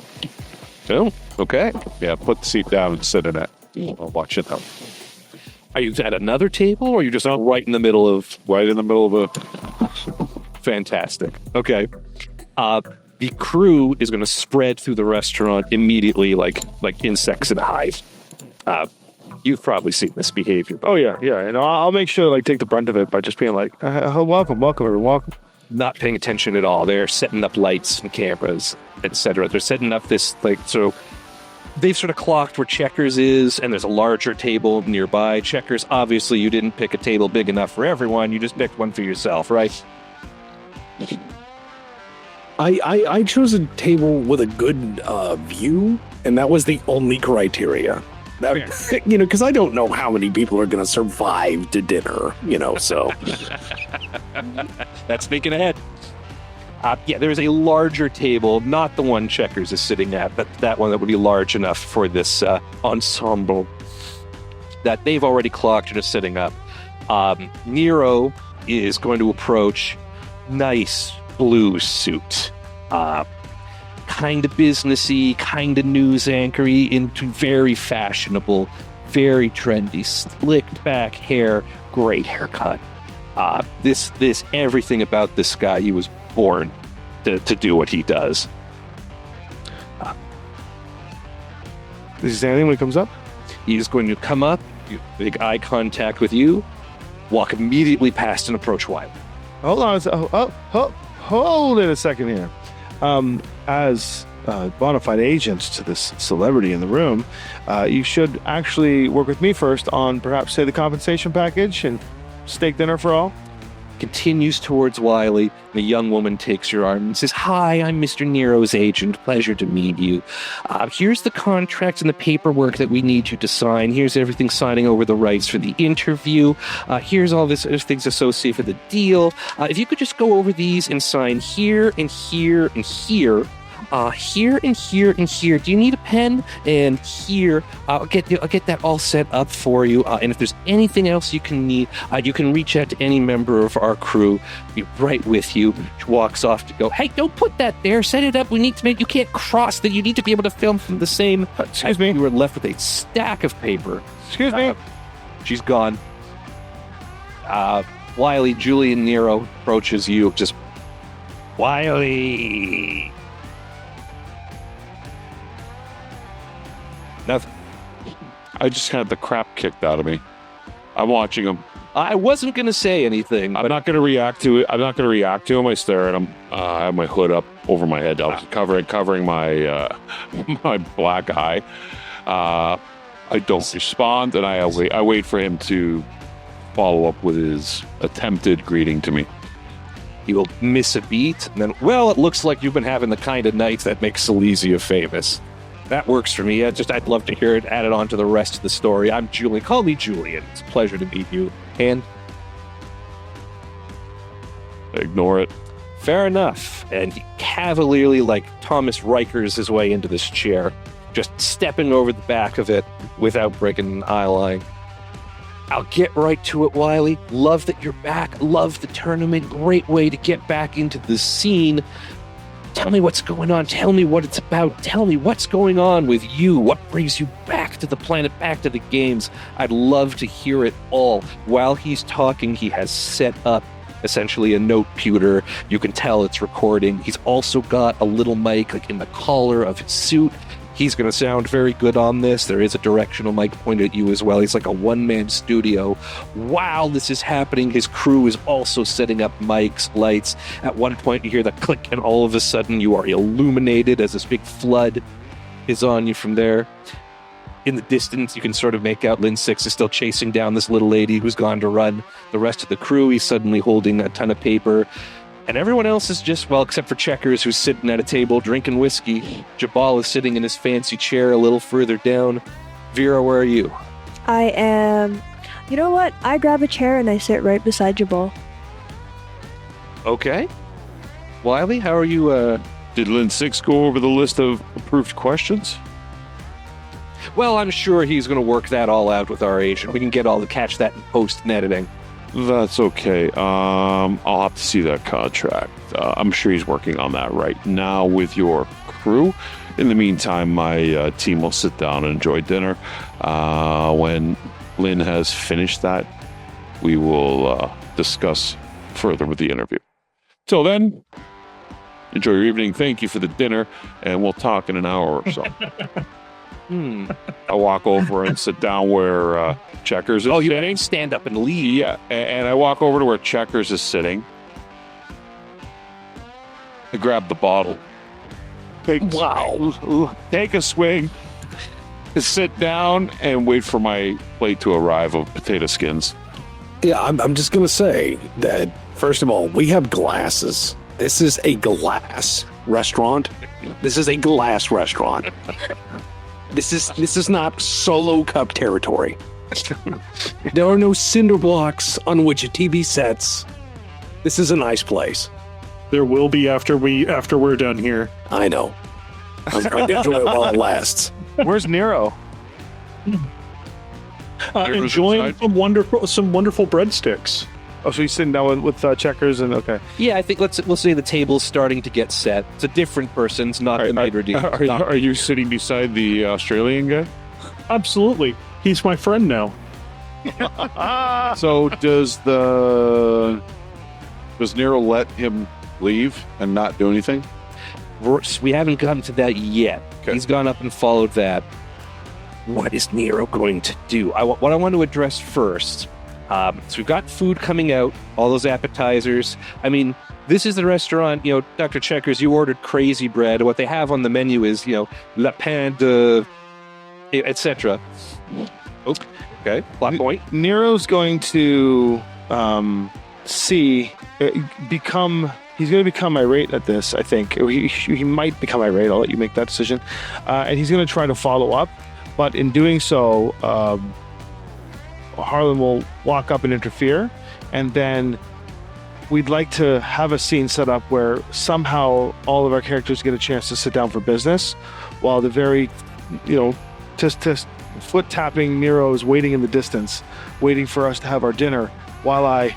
S1: Oh, okay.
S2: Yeah, put the seat down and sit in it. I'll watch it out.
S1: Are you at another table, or are you just right in the middle of...
S2: Right in the middle of a...
S1: Fantastic. Okay. The crew is going to spread through the restaurant immediately like insects in a hive. You've probably seen this behavior.
S4: Oh, yeah. And I'll make sure to take the brunt of it by just being like, welcome, everyone, welcome.
S1: Not paying attention at all. They're setting up lights and cameras, etc. They're setting up this, so they've sort of clocked where Checkers is, and there's a larger table nearby. Checkers, obviously, you didn't pick a table big enough for everyone. You just picked one for yourself, right?
S7: I chose a table with a good view, and that was the only criteria. That, because I don't know how many people are going to survive to dinner, so.
S1: That's thinking ahead. There is a larger table, not the one Checkers is sitting at, but that one that would be large enough for this ensemble that they've already clocked and is sitting up. Nero is going to approach. Nice blue suit. Kind of businessy, kind of news anchory, into very fashionable, very trendy, slicked back hair, great haircut. This everything about this guy, he was born to do what he does.
S4: Is he standing when he comes up?
S1: He's going to come up, make eye contact with you, walk immediately past and approach Wiley.
S4: Hold on. Hold it a second here. As bona fide agents to this celebrity in the room, you should actually work with me first on perhaps, say, the compensation package and steak dinner for all.
S1: Continues towards Wiley. The young woman takes your arm and says, "Hi, I'm Mr. Nero's agent. Pleasure to meet you. Here's the contract and the paperwork that we need you to sign. Here's everything signing over the rights for the interview. Here's all this things associated with the deal. If you could just go over these and sign here and here and here. Here and here and here. Do you need a pen? And here, I'll get that all set up for you. And if there's anything else you can need, you can reach out to any member of our crew. Be right with you." She walks off to go. "Hey, don't put that there. Set it up. We need to make. You can't cross that. You need to be able to film from the same."
S4: Excuse me.
S1: You were left with a stack of paper.
S4: Excuse me.
S1: She's gone. Wiley, Julian Nero approaches you. Just Wiley. Nothing.
S3: I just had the crap kicked out of me. I'm watching him.
S1: I wasn't going to say anything.
S3: I'm not going to react to it. I'm not going to react to him. I stare at him. I have my hood up over my head. I was covering my my black eye. I don't respond, and I wait for him to follow up with his attempted greeting to me.
S1: He will miss a beat, and then, "Well, it looks like you've been having the kind of nights that make Silesia famous." That works for me. I'd love to hear it added on to the rest of the story. I'm Julian. Call me Julian. It's a pleasure to meet you. And
S3: Ignore it.
S1: fair enough. And he cavalierly, like Thomas Rikers his way into this chair, just stepping over the back of it without breaking an eye line. "I'll get right to it, Wiley. Love that you're back. Love the tournament. Great way to get back into the scene. Tell me what's going on. Tell me what it's about. Tell me what's going on with you. What brings you back to the planet, back to the games? I'd love to hear it all." While he's talking, he has set up essentially a note pewter. You can tell it's recording. He's also got a little mic like in the collar of his suit. He's going to sound very good on this. There is a directional mic pointed at you as well. He's like a one-man studio. While this is happening, his crew is also setting up mics, lights. At one point, you hear the click, and all of a sudden, you are illuminated as this big flood is on you from there. In the distance, you can sort of make out Lynn Six is still chasing down this little lady who's gone to run. The rest of the crew, he's suddenly holding a ton of paper. And everyone else is just, well, except for Checkers, who's sitting at a table drinking whiskey. Jabal is sitting in his fancy chair a little further down. Vera, where are you?
S5: I am. You know what? I grab a chair and I sit right beside Jabal.
S1: Okay. Wiley, how are you?
S3: Did Lynn Six go over the list of approved questions?
S1: Well, I'm sure he's going to work that all out with our agent. We can catch that in post and editing.
S3: That's okay. I'll have to see that contract. I'm sure he's working on that right now with your crew. In the meantime, my team will sit down and enjoy dinner. When Lynn has finished that, we will discuss further with the interview. Till then, enjoy your evening. Thank you for the dinner, and we'll talk in an hour or so. I walk over and sit down where Checkers is
S1: you
S3: sitting.
S1: Stand up and leave.
S3: Yeah, and I walk over to where Checkers is sitting. I grab the bottle. Take a swing. Sit down and wait for my plate to arrive of potato skins.
S7: Yeah, I'm just going to say that, first of all, we have glasses. This is a glass restaurant. This is a glass restaurant. This is not solo cup territory. There are no cinder blocks on which a TV sets. This is a nice place.
S6: There will be after we're done here.
S7: I know. I'm trying to enjoy it while it lasts.
S4: Where's Nero?
S6: Enjoying some wonderful breadsticks.
S4: Oh, so he's sitting down with checkers and okay.
S1: Yeah, I think we'll say the table's starting to get set. It's a different person. It's not the maitre d'.
S3: Are you sitting beside the Australian guy?
S6: Absolutely. He's my friend now.
S2: So does Nero let him leave and not do anything?
S1: We haven't gotten to that yet.
S2: Okay.
S1: He's gone up and followed that. What is Nero going to do? What I want to address first. So we've got food coming out, all those appetizers. I mean, this is the restaurant, Dr. Checkers, you ordered crazy bread. What they have on the menu is, la pain de, etc. Oh, okay, plot point.
S4: Nero's going to he's going to become irate at this, I think. He might become irate. I'll let you make that decision. And he's going to try to follow up. But in doing so, Harlan will walk up and interfere. And then we'd like to have a scene set up where somehow all of our characters get a chance to sit down for business while the very, foot tapping Nero is waiting in the distance, waiting for us to have our dinner while I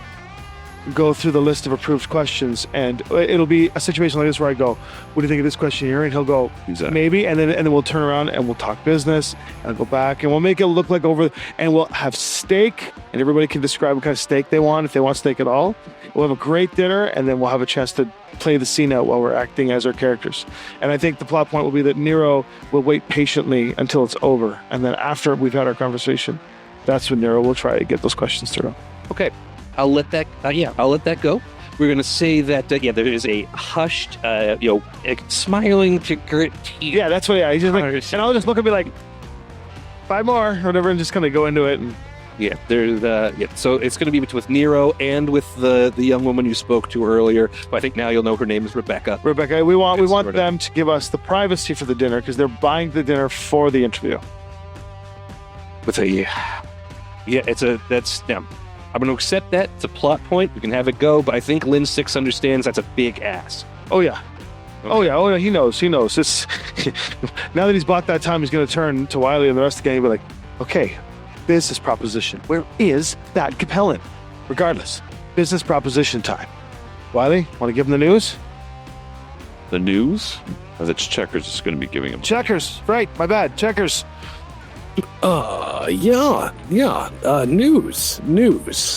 S4: go through the list of approved questions. And it'll be a situation like this where I go, what do you think of this question here? And he'll go, maybe. And then we'll turn around and we'll talk business and I'll go back and we'll make it look like and we'll have steak and everybody can describe what kind of steak they want, if they want steak at all. We'll have a great dinner and then we'll have a chance to play the scene out while we're acting as our characters. And I think the plot point will be that Nero will wait patiently until it's over. And then after we've had our conversation, that's when Nero will try to get those questions through.
S1: Okay, I'll let that go. We're going to say that, there is a hushed, smiling to grit teeth.
S4: Yeah, that's what, he's just like, and I'll just look and be like, 5 more, or whatever, and just kind of go into it. And
S1: yeah, there's, so it's going to be with Nero and with the young woman you spoke to earlier. But I think now you'll know her name is Rebecca.
S4: Rebecca, we want them to give us the privacy for the dinner because they're buying the dinner for the interview. I'm going to accept that. It's a plot point. We can have it go, but I think Lynn 6 understands that's a big ass. Oh, yeah. Okay. Oh, yeah. He knows. It's, now that he's bought that time, he's going to turn to Wiley and the rest of the gang and be like, okay, business proposition. Where is that compelling? Regardless, business proposition time. Wiley, want to give him the news?
S3: The news? Oh, that's Checkers is going to be giving him.
S4: Checkers. Right. My bad. Checkers. News.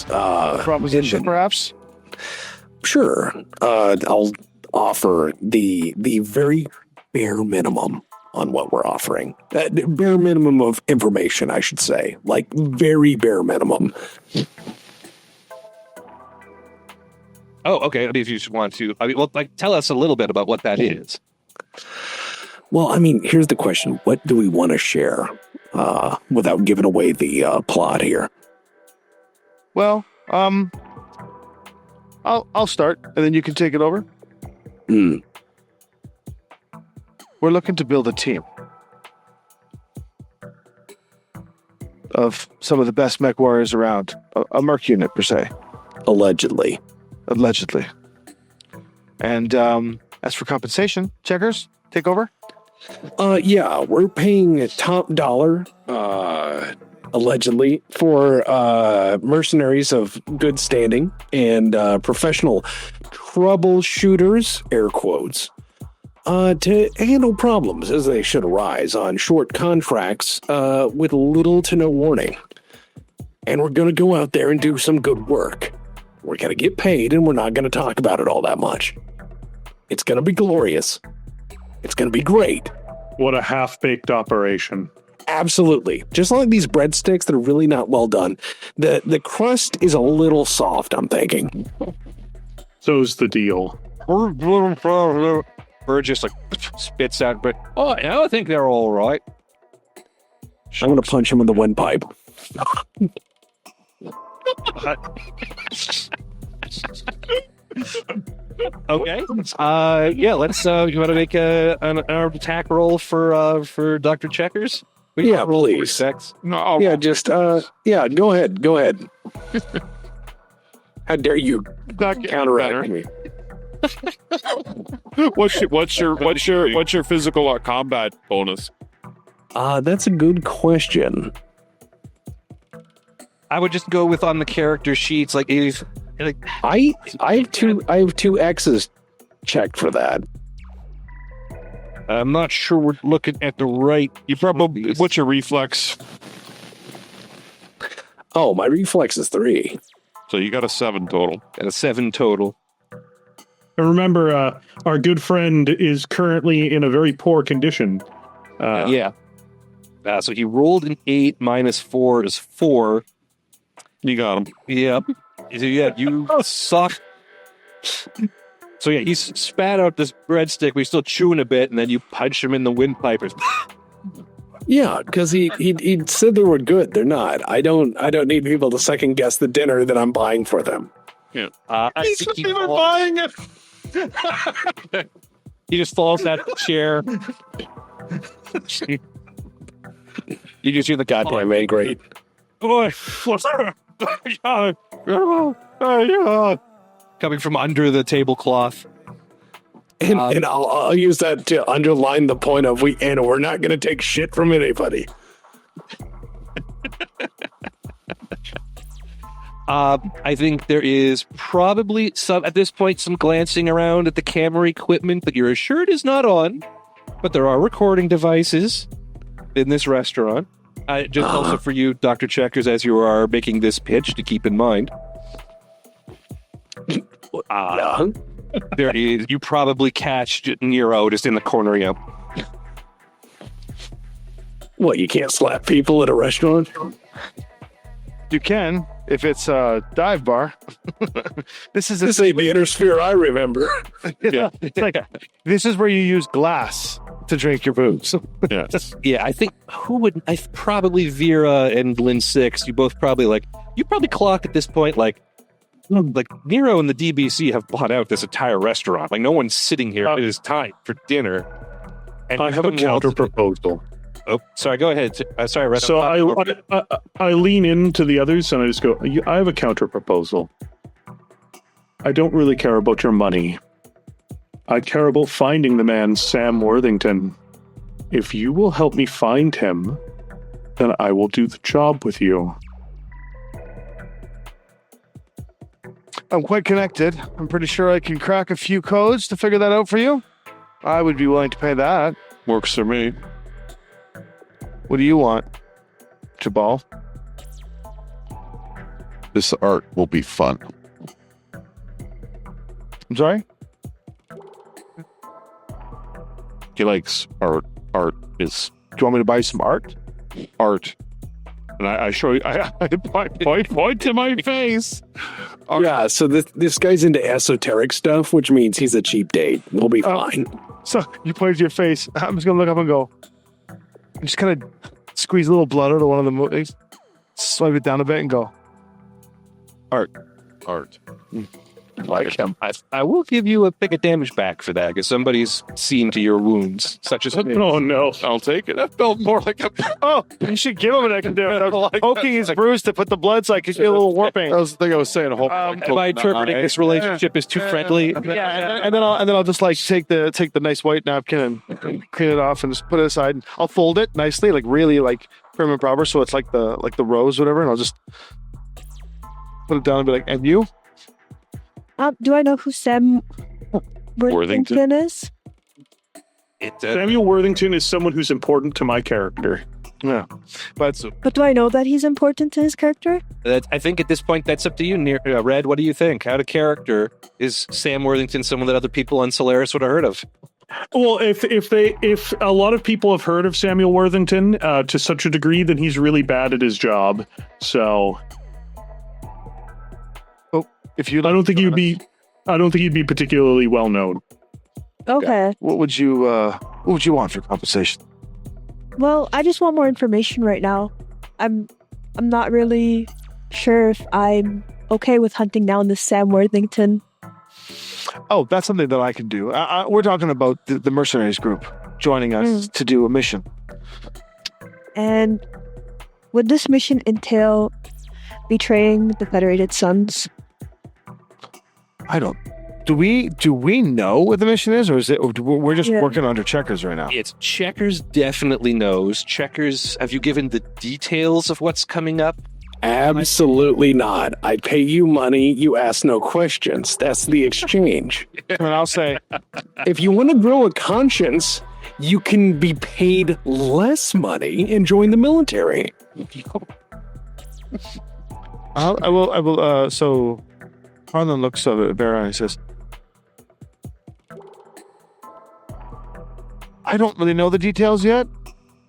S4: Proposition, perhaps?
S7: Sure. I'll offer the very bare minimum on what we're offering. Bare minimum of information, I should say. Like, very bare minimum.
S1: Oh, okay. If you just want to, tell us a little bit about what that is.
S7: Well, here's the question. What do we want to share without giving away the plot here?
S4: Well, I'll start, and then you can take it over. We're looking to build a team of some of the best mech warriors around. A merc unit, per se.
S7: Allegedly.
S4: And as for compensation, Checkers, take over?
S7: We're paying top dollar, allegedly, for mercenaries of good standing and professional troubleshooters, air quotes, to handle problems as they should arise on short contracts with little to no warning. And we're going to go out there and do some good work. We're going to get paid, and we're not going to talk about it all that much. It's going to be glorious. It's going to be great.
S6: What a half-baked operation.
S7: Absolutely. Just like these breadsticks that are really not well done. The crust is a little soft, I'm thinking.
S6: So's the deal.
S1: Burgess spits out, but I think they're all right.
S7: I'm going to punch him in the windpipe.
S1: Okay. Yeah. Let's. You want to make an armed attack roll for Dr. Checkers? We
S7: Yeah,
S1: can roll
S7: please.
S1: sex.
S3: No, I'll
S7: Yeah,
S3: roll.
S7: just yeah, go ahead. How dare you
S3: Not getting
S7: counteract
S3: better.
S7: me?
S3: What's your physical combat bonus?
S7: That's a good question.
S1: I would just go with on the character sheets, like if
S7: I have two X's checked for that.
S1: I'm not sure we're looking at the right.
S3: You probably. What's your reflex?
S7: Oh, my reflex is 3.
S3: So you got a 7 total.
S1: Got a 7 total.
S6: And remember, our good friend is currently in a very poor condition.
S1: Yeah. So he rolled an 8 minus 4 is 4.
S3: You got him.
S1: Yep. So yeah, you suck. So yeah, he spat out this breadstick. We're still chewing a bit, and then you punch him in the windpipers.
S7: Yeah, because he said they were good. They're not. I don't need people to second guess the dinner that I'm buying for them.
S3: Yeah.
S1: I think he falls-
S3: it.
S1: He just falls out of the chair. You just hear the
S7: Goddamn, man, great.
S1: coming from under the tablecloth.
S7: And I'll use that to underline the point of we're not going to take shit from anybody.
S1: I think there is probably at this point some glancing around at the camera equipment that you're assured is not on, but there are recording devices in this restaurant. Just also for you, Dr. Checkers, as you are making this pitch to keep in mind. There is. You probably catch Nero just in the corner. Yeah.
S7: What, you can't slap people at a restaurant?
S4: You can if it's a dive bar. This
S7: This ain't the inner sphere I remember.
S4: Yeah. It's like this is where you use glass to drink your booze.
S3: Yes.
S1: Yeah, I think probably Vera and Lynn 6. You both probably you probably clock at this point like Nero and the DBC have bought out this entire restaurant. Like no one's sitting here. It is time for dinner. And
S6: I have a counter proposal.
S1: Oh, sorry. Go ahead. Sorry, Red.
S6: So I lean into the others and I just go, I have a counter proposal. I don't really care about your money. I care about finding the man, Sam Worthington. If you will help me find him, then I will do the job with you.
S4: I'm quite connected. I'm pretty sure I can crack a few codes to figure that out for you. I would be willing to pay that.
S3: Works for me.
S4: What do you want, Jabal?
S2: This art will be fun.
S4: I'm sorry?
S3: He likes art. Art is
S4: Do you want me to buy you some art?
S3: art. And I show you, I point to my face.
S7: Yeah, so this guy's into esoteric stuff, which means he's a cheap date. We'll be fine.
S4: So you point to your face. I'm just going to look up and go. And just kind of squeeze a little blood out of one of the movies. Swipe it down a bit and go.
S2: Art.
S1: Like him. I will give you a pick of damage back for that because somebody's seen to your wounds, such as
S6: Oh, no.
S3: I'll take it. That felt more like a.
S4: Oh, you should give him an extra damage. I was poking his bruise to put the blood so I could feel a little warping.
S2: That was the thing I was saying.
S1: Am I interpreting this relationship as too friendly?
S4: Yeah, and then I'll just like take the nice white napkin and clean it off and just put it aside. And I'll fold it nicely, like really like prim and proper, so it's like the rose, whatever. And I'll just put it down and be like, "And you?"
S5: Do I know who Sam Worthington is?
S6: Samuel Worthington is someone who's important to my character.
S4: Yeah, but
S5: But do I know that he's important to his character?
S1: I think at this point that's up to you, Red. What do you think? Out of character, is Sam Worthington someone that other people on Solaris would have heard of?
S6: Well, if a lot of people have heard of Samuel Worthington to such a degree, then he's really bad at his job. So
S4: if you,
S6: I don't think he'd be particularly well known.
S5: Okay.
S4: what would you want for compensation?
S5: Well, I just want more information right now. I'm not really sure if I'm okay with hunting down this Sam Worthington.
S4: Oh, that's something that I can do. We're talking about the mercenaries group joining us to do a mission.
S5: And would this mission entail betraying the Federated Suns?
S4: I don't. Do we know what the mission is, or is it? Or we're just working under Checkers right now?
S1: It's Checkers definitely knows. Checkers, have you given the details of what's coming up?
S7: Absolutely not. I pay you money, you ask no questions. That's the exchange.
S4: And I'll say,
S7: If you want to grow a conscience, you can be paid less money and join the military.
S4: I will. So Harlan looks at Vera and he says, I don't really know the details yet,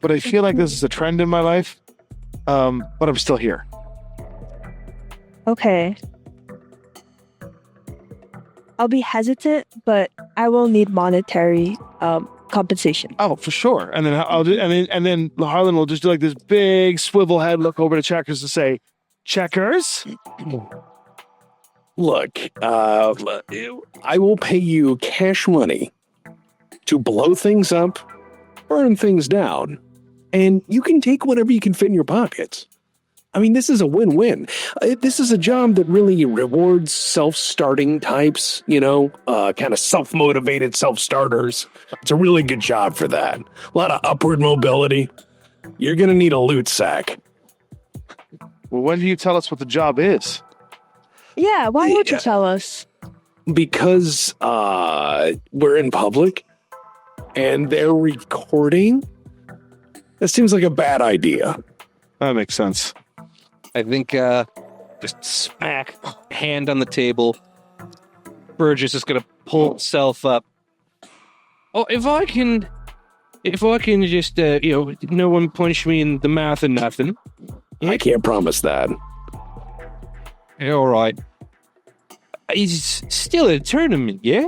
S4: but I feel like this is a trend in my life. But I'm still here.
S5: Okay. I'll be hesitant, but I will need monetary compensation.
S4: Oh, for sure. And then and then Harlan will just do like this big swivel head look over to Checkers to say, Checkers?
S7: Look, I will pay you cash money to blow things up, burn things down, and you can take whatever you can fit in your pockets. I mean, this is a win-win. This is a job that really rewards self-starting types, kind of self-motivated self-starters. It's a really good job for that. A lot of upward mobility. You're going to need a loot sack.
S4: Well, when do you tell us what the job is?
S5: Yeah, why would you tell us?
S7: Because we're in public and they're recording. That seems like a bad idea.
S4: That makes sense.
S1: I think just smack, hand on the table. Burgess is going to pull himself up. Oh, if I can just, no one punch me in the mouth or nothing.
S7: I can't promise that.
S1: Yeah, all right. It's still a tournament, yeah?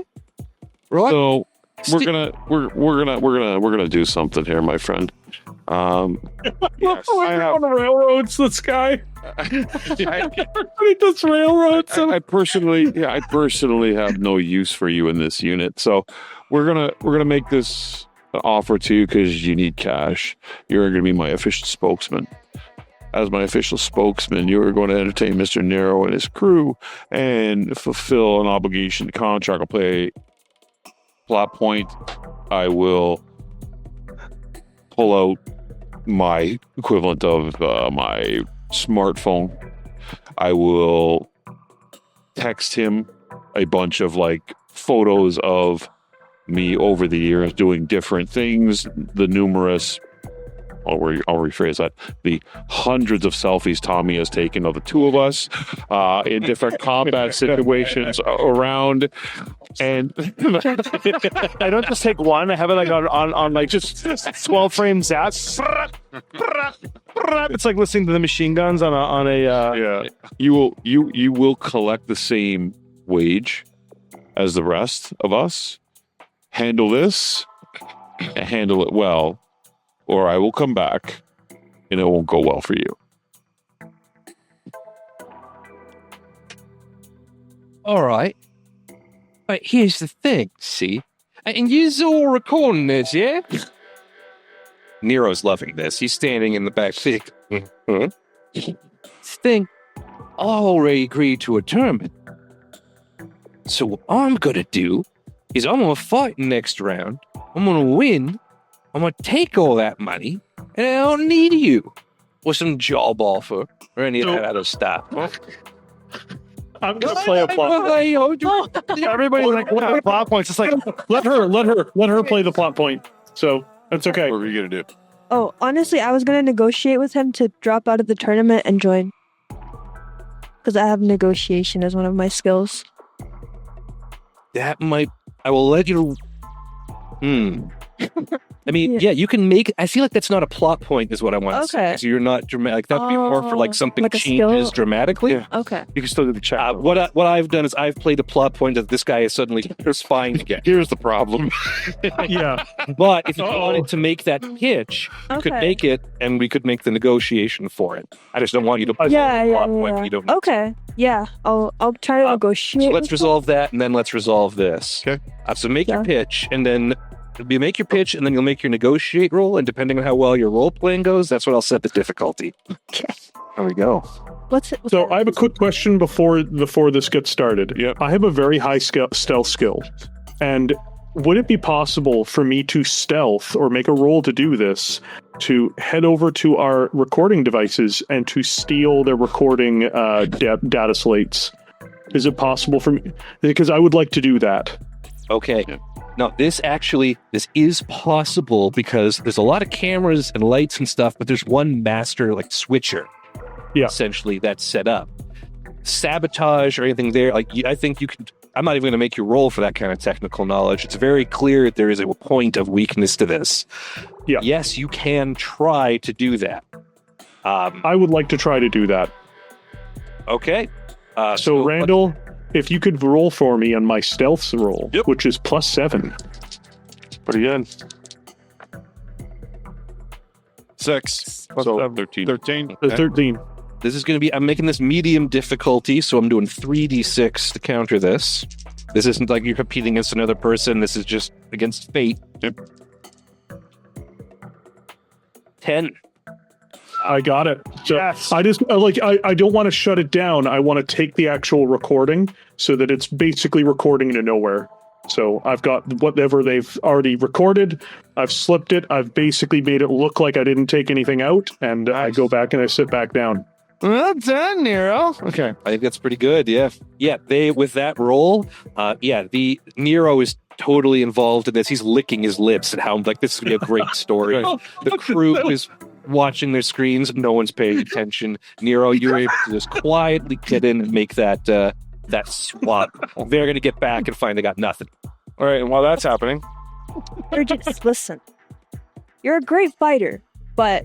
S1: Right?
S3: So we're gonna do something here, my friend.
S6: Yes, on the railroads, this guy. He does railroads.
S3: I personally have no use for you in this unit. So we're gonna make this offer to you because you need cash. You're gonna be my official spokesman. As my official spokesman, you are going to entertain Mr. Nero and his crew and fulfill an obligation contract. I'll play plot point. I will pull out my equivalent of my smartphone. I will text him a bunch of photos of me over the years doing different things, the numerous, I'll rephrase that, the hundreds of selfies Tommy has taken of the two of us in different combat situations around. And
S4: I don't just take one. I have it on just 12 frame zaps. It's like listening to the machine guns on a
S3: yeah. You will collect the same wage as the rest of us. Handle this and handle it well, or I will come back and it won't go well for you.
S1: All right. But here's the thing, see? And you're all recording this, yeah? Nero's loving this. He's standing in the back seat. This thing, I already agreed to a tournament. So what I'm gonna do is I'm gonna fight next round. I'm gonna win. I'm gonna take all that money, and I don't need you or some job offer or any of that other stuff.
S6: I'm gonna play a plot.
S4: everybody's like, what are the plot points? It's like,
S6: Let her play the plot point. So that's okay.
S2: What are you gonna do?
S5: Oh, honestly, I was going to negotiate with him to drop out of the tournament and join. Because I have negotiation as one of my skills.
S1: That might... I will let you... I mean, yeah, you can make. I feel like that's not a plot point, is what I want to say.
S5: Okay.
S1: So you're not dramatic. Like, that'd be more for like something
S5: like a
S1: changes
S5: skill?
S1: dramatically.
S3: Yeah.
S5: Okay.
S4: You can still do the check.
S1: What I've done is I've played a plot point that this guy is suddenly spying again.
S3: Here's the problem.
S6: Yeah.
S1: But if you wanted to make that pitch, you could
S5: Okay.
S1: make it, and we could make the negotiation for it. I just don't want you to put
S5: Yeah,
S1: a
S5: yeah,
S1: plot point
S5: yeah.
S1: you don't need.
S5: Okay. Yeah. I'll try to negotiate.
S1: So let's
S5: with
S1: resolve that, and then let's resolve this.
S2: Okay.
S1: So make your
S5: Yeah.
S1: pitch, and then you make your pitch, and then you'll make your negotiate roll, and depending on how well your role playing goes, that's what I'll set the difficulty.
S5: Okay.
S1: There we go.
S5: What's it?
S6: So I have a quick question before this gets started.
S3: Yep.
S6: I have a very high stealth skill, and would it be possible for me to stealth or make a roll to do this, to head over to our recording devices and to steal their recording data slates? Is it possible for me? Because I would like to do that.
S1: Okay.
S3: Yeah.
S1: Now, this is possible because there's a lot of cameras and lights and stuff, but there's one master, like, switcher, essentially, that's set up. Sabotage or anything there, like, I think you can... I'm not even going to make you roll for that kind of technical knowledge. It's very clear that there is a point of weakness to this.
S6: Yeah.
S1: Yes, you can try to do that.
S6: I would like to try to do that.
S1: Okay.
S6: So Randall, if you could roll for me on my stealth roll,
S3: Yep.
S6: which is +7.
S3: Pretty good.
S2: 6.
S3: Plus
S2: So
S3: 13.
S2: 13.
S6: 13.
S1: This is going to be, I'm making this medium difficulty, so I'm doing 3d6 to counter this. This isn't like you're competing against another person. This is just against fate.
S3: Yep.
S1: 10.
S6: I got it. So
S4: Yes.
S6: I just I don't want to shut it down. I want to take the actual recording so that it's basically recording to nowhere. So I've got whatever they've already recorded. I've slipped it. I've basically made it look like I didn't take anything out, and I go back and I sit back down.
S4: Well done, Nero. Okay.
S1: I think that's pretty good, yeah. Yeah, with that roll, the Nero is totally involved in this. He's licking his lips at how, like, this is going to be a great story. The crew is watching their screens. No one's paying attention. Nero, you're able to just quietly get in and make that swap. They're going to get back and find they got nothing.
S4: All right. And while that's happening,
S5: Urgent, listen. You're a great fighter, but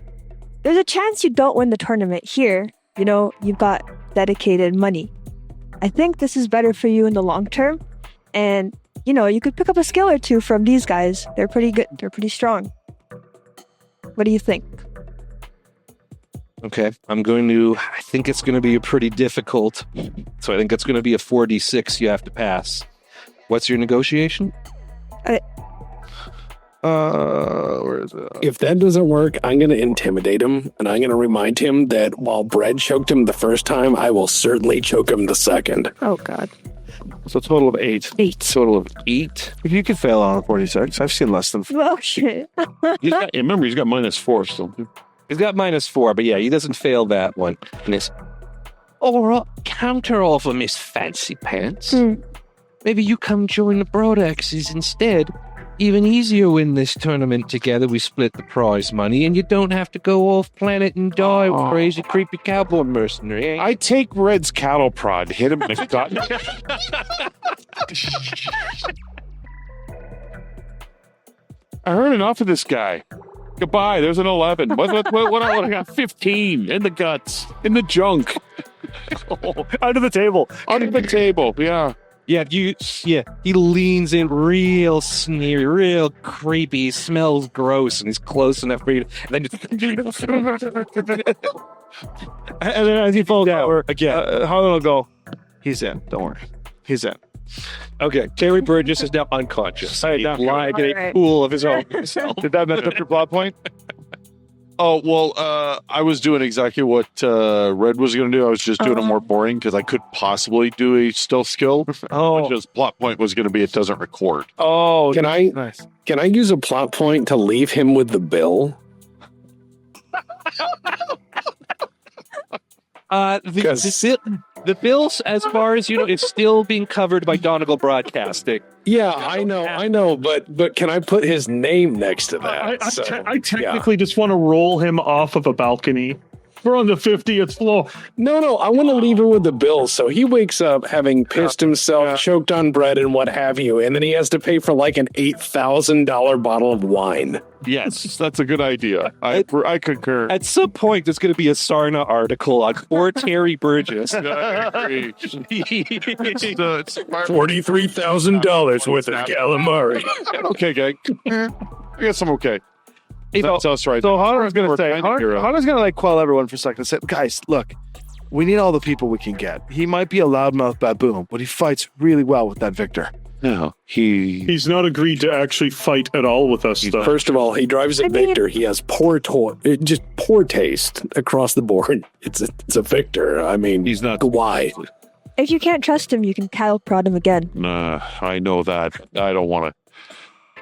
S5: there's a chance you don't win the tournament here. You know, you've got dedicated money. I think this is better for you in the long term. And, you know, you could pick up a skill or two from these guys. They're pretty good. They're pretty strong. What do you think?
S1: Okay, I think it's going to be pretty difficult. So I think it's going to be a 4d6 you have to pass. What's your negotiation?
S4: where is it?
S7: If that doesn't work, I'm going to intimidate him, and I'm going to remind him that while Brad choked him the first time, I will certainly choke him the second.
S5: Oh, God.
S4: So a total of 8.
S5: 8.
S1: Total of 8.
S4: If you could fail on a 46, I've seen less than.
S5: Oh, shit.
S3: Remember, he's got -4 still.
S1: He's got -4, but yeah, he doesn't fail that one. And it's, all right, counter offer, Miss Fancy Pants. Maybe you come join the Broadexes instead. Even easier win this tournament together. We split the prize money, and you don't have to go off planet and die with crazy, creepy cowboy mercenary. Eh?
S3: I take Red's cattle prod, hit him in the gut. I heard enough of this guy. Goodbye. There's an 11. What I got? 15 in the guts, in the junk,
S4: Under the table.
S3: under the table. Yeah.
S1: He leans in real sneery, real creepy, smells gross, and he's close enough for you. And then
S4: And then as he falls over,
S1: again.
S4: Harlan will go, he's in. Don't worry. He's in.
S1: Okay, Terry Burgess is now unconscious.
S4: All right,
S1: He's
S4: now-
S1: lying in a
S5: Alright.
S1: pool of his own himself.
S4: Did that mess up your plot point?
S2: Oh, well, I was doing exactly what Red was going to do. I was just doing it more boring because I could possibly do a stealth skill.
S4: Oh.
S2: Which his plot point was going to be it doesn't record.
S4: Oh.
S7: Can I
S4: Nice.
S7: can I use a plot point to leave him with the bill?
S1: The bills, as far as you know, is still being covered by Donegal Broadcasting.
S7: Yeah, I know, but can I put his name next to that?
S6: I technically just want to roll him off of a balcony We're on the 50th floor.
S7: No, I want to leave him with the bill. So he wakes up having pissed himself, choked on bread and what have you, and then he has to pay for like an $8,000 bottle of wine.
S3: Yes, that's a good idea. I concur.
S1: At some point, there's going to be a Sarna article on poor Terry Burgess.
S7: $43,000 worth of calamari.
S3: Okay, gang. I guess I'm okay. That's us right.
S4: So Hunter's going to say,
S3: Hunter's
S4: Hunter's going to like quell everyone for a second and say, guys, look, we need all the people we can get. He might be a loudmouth baboon, but he fights really well with that Victor.
S3: No,
S6: He's not agreed to actually fight at all with us, though.
S7: First of all, he drives a Victor. He has poor taste across the board. It's a Victor. I mean,
S3: he's not.
S7: Why?
S5: If you can't trust him, you can cattle prod him again.
S3: Nah, I know that. I don't want to.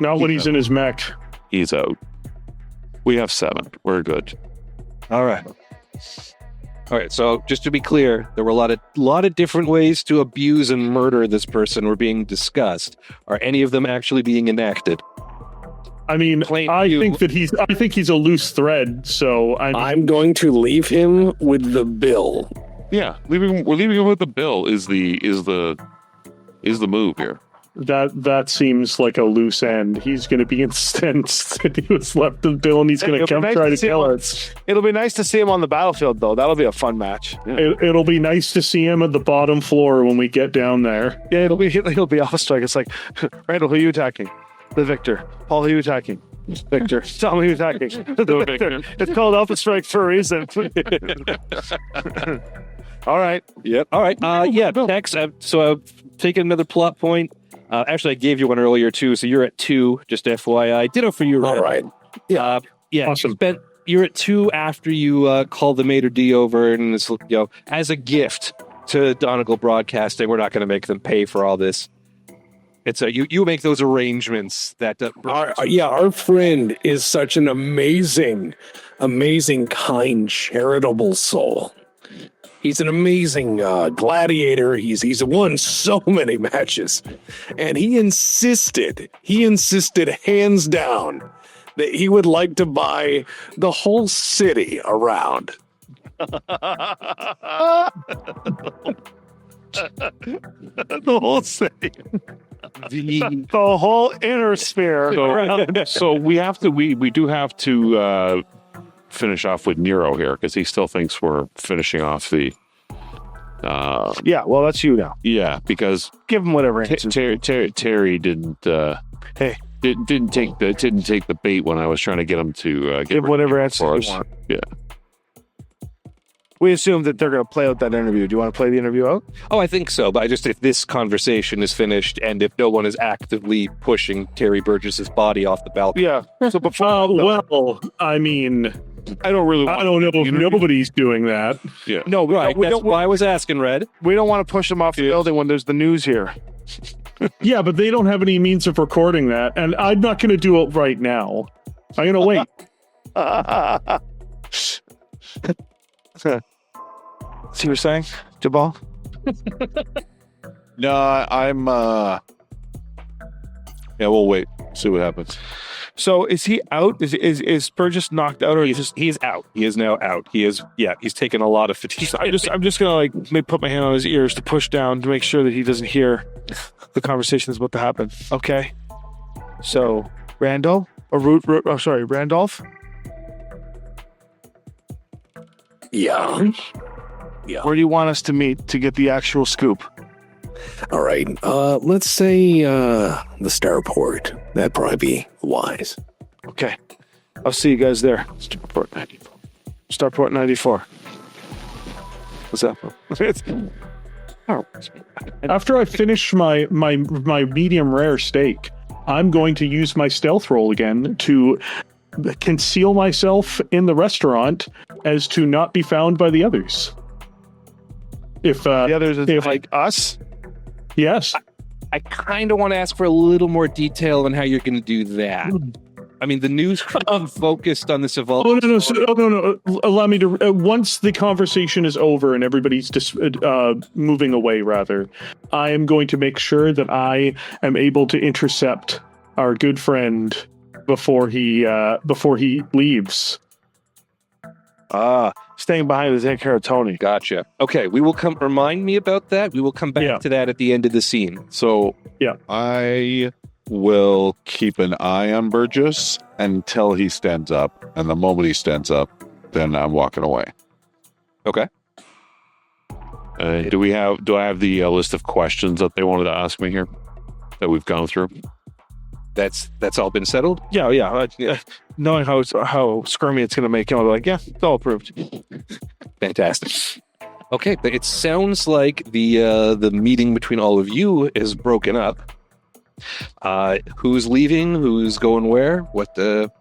S6: Not when he's in his mech.
S3: He's out. We have 7. We're good.
S1: All right. So just to be clear, there were a lot of different ways to abuse and murder this person were being discussed. Are any of them actually being enacted?
S6: I mean, I think he's a loose thread. So
S7: I'm going to leave him with the bill.
S3: Yeah, we're leaving him with the bill is the move here.
S6: That seems like a loose end. He's going to be incensed that he was left the bill, and he's going to come try to kill us.
S4: It'll be nice to see him on the battlefield, though. That'll be a fun match.
S6: Yeah. It'll be nice to see him at the bottom floor when we get down there.
S4: Yeah, he'll be off strike. It's like, Randall, who are you attacking? The Victor. Paul, who are you attacking? Victor. Tell me who's attacking. The Victor. It's called Alpha Strike for a reason. All right.
S1: Yep. All right. Tex. So I've taken another plot point. Actually, I gave you one earlier too, so you're at 2. Just FYI, ditto for you.
S7: All right.
S1: Yeah.
S6: Awesome.
S1: You're at 2 after you call the maitre d' over, and it's as a gift to Donegal Broadcasting. We're not going to make them pay for all this. It's you make those arrangements that.
S7: Our friend is such an amazing, kind, charitable soul. He's an amazing gladiator. He's won so many matches, and he insisted hands down that he would like to buy the whole city around.
S3: The whole city.
S4: The whole inner sphere.
S3: So we do have to finish off with Nero here because he still thinks we're finishing off the.
S4: Yeah, well, that's you now.
S3: Yeah, because
S4: give him whatever answers.
S3: Terry didn't. Didn't take the bait when I was trying to get him to
S4: give whatever answers you want.
S3: Yeah.
S4: We assume that they're going to play out that interview. Do you want to play the interview out?
S1: Oh, I think so. But if this conversation is finished and if no one is actively pushing Terry Burgess's body off the balcony.
S4: Yeah. So before,
S6: I mean,
S3: I don't know
S6: if nobody's doing that.
S3: Yeah.
S1: No, right. That's why I was asking, Red.
S4: We don't want to push them off the building when there's the news here.
S6: Yeah, but they don't have any means of recording that, and I'm not going to do it right now. I'm going to wait.
S4: See what you're saying, Jabal?
S2: No, I'm. Yeah, we'll wait. See what happens.
S4: So is he out? Is Burgess knocked out, or
S1: he's out? He is now out. He's taken a lot of fatigue.
S4: I'm just gonna maybe put my hand on his ears to push down to make sure that he doesn't hear the conversation that's about to happen. Okay. So Randolph.
S7: Yeah.
S4: Where do you want us to meet to get the actual scoop?
S7: All right. Let's say the starport. That'd probably be wise.
S4: Okay. I'll see you guys there. Starport 94. What's up?
S6: After I finish my medium rare steak, I'm going to use my stealth roll again to conceal myself in the restaurant as to not be found by the others. If
S4: the others is like us?
S6: Yes.
S1: I kind of want to ask for a little more detail on how you're going to do that. I mean, the news focused on this evolved.
S6: No. Allow me to. Once the conversation is over and everybody's just moving away, rather, I am going to make sure that I am able to intercept our good friend before he leaves.
S4: Staying behind to take care of Tony.
S1: Gotcha. Okay, we will come. Remind me about that. We will come back to that at the end of the scene.
S2: So
S6: Yeah.
S2: I will keep an eye on Burgess until he stands up. And the moment he stands up, then I'm walking away.
S1: Okay.
S3: Do I have the list of questions that they wanted to ask me here that we've gone through?
S1: That's all been settled.
S4: Yeah. Knowing how squirmy it's going to make him, I'll be like, yeah, it's all approved.
S1: Fantastic. Okay, but it sounds like the meeting between all of you is broken up. Who's leaving? Who's going where? What the?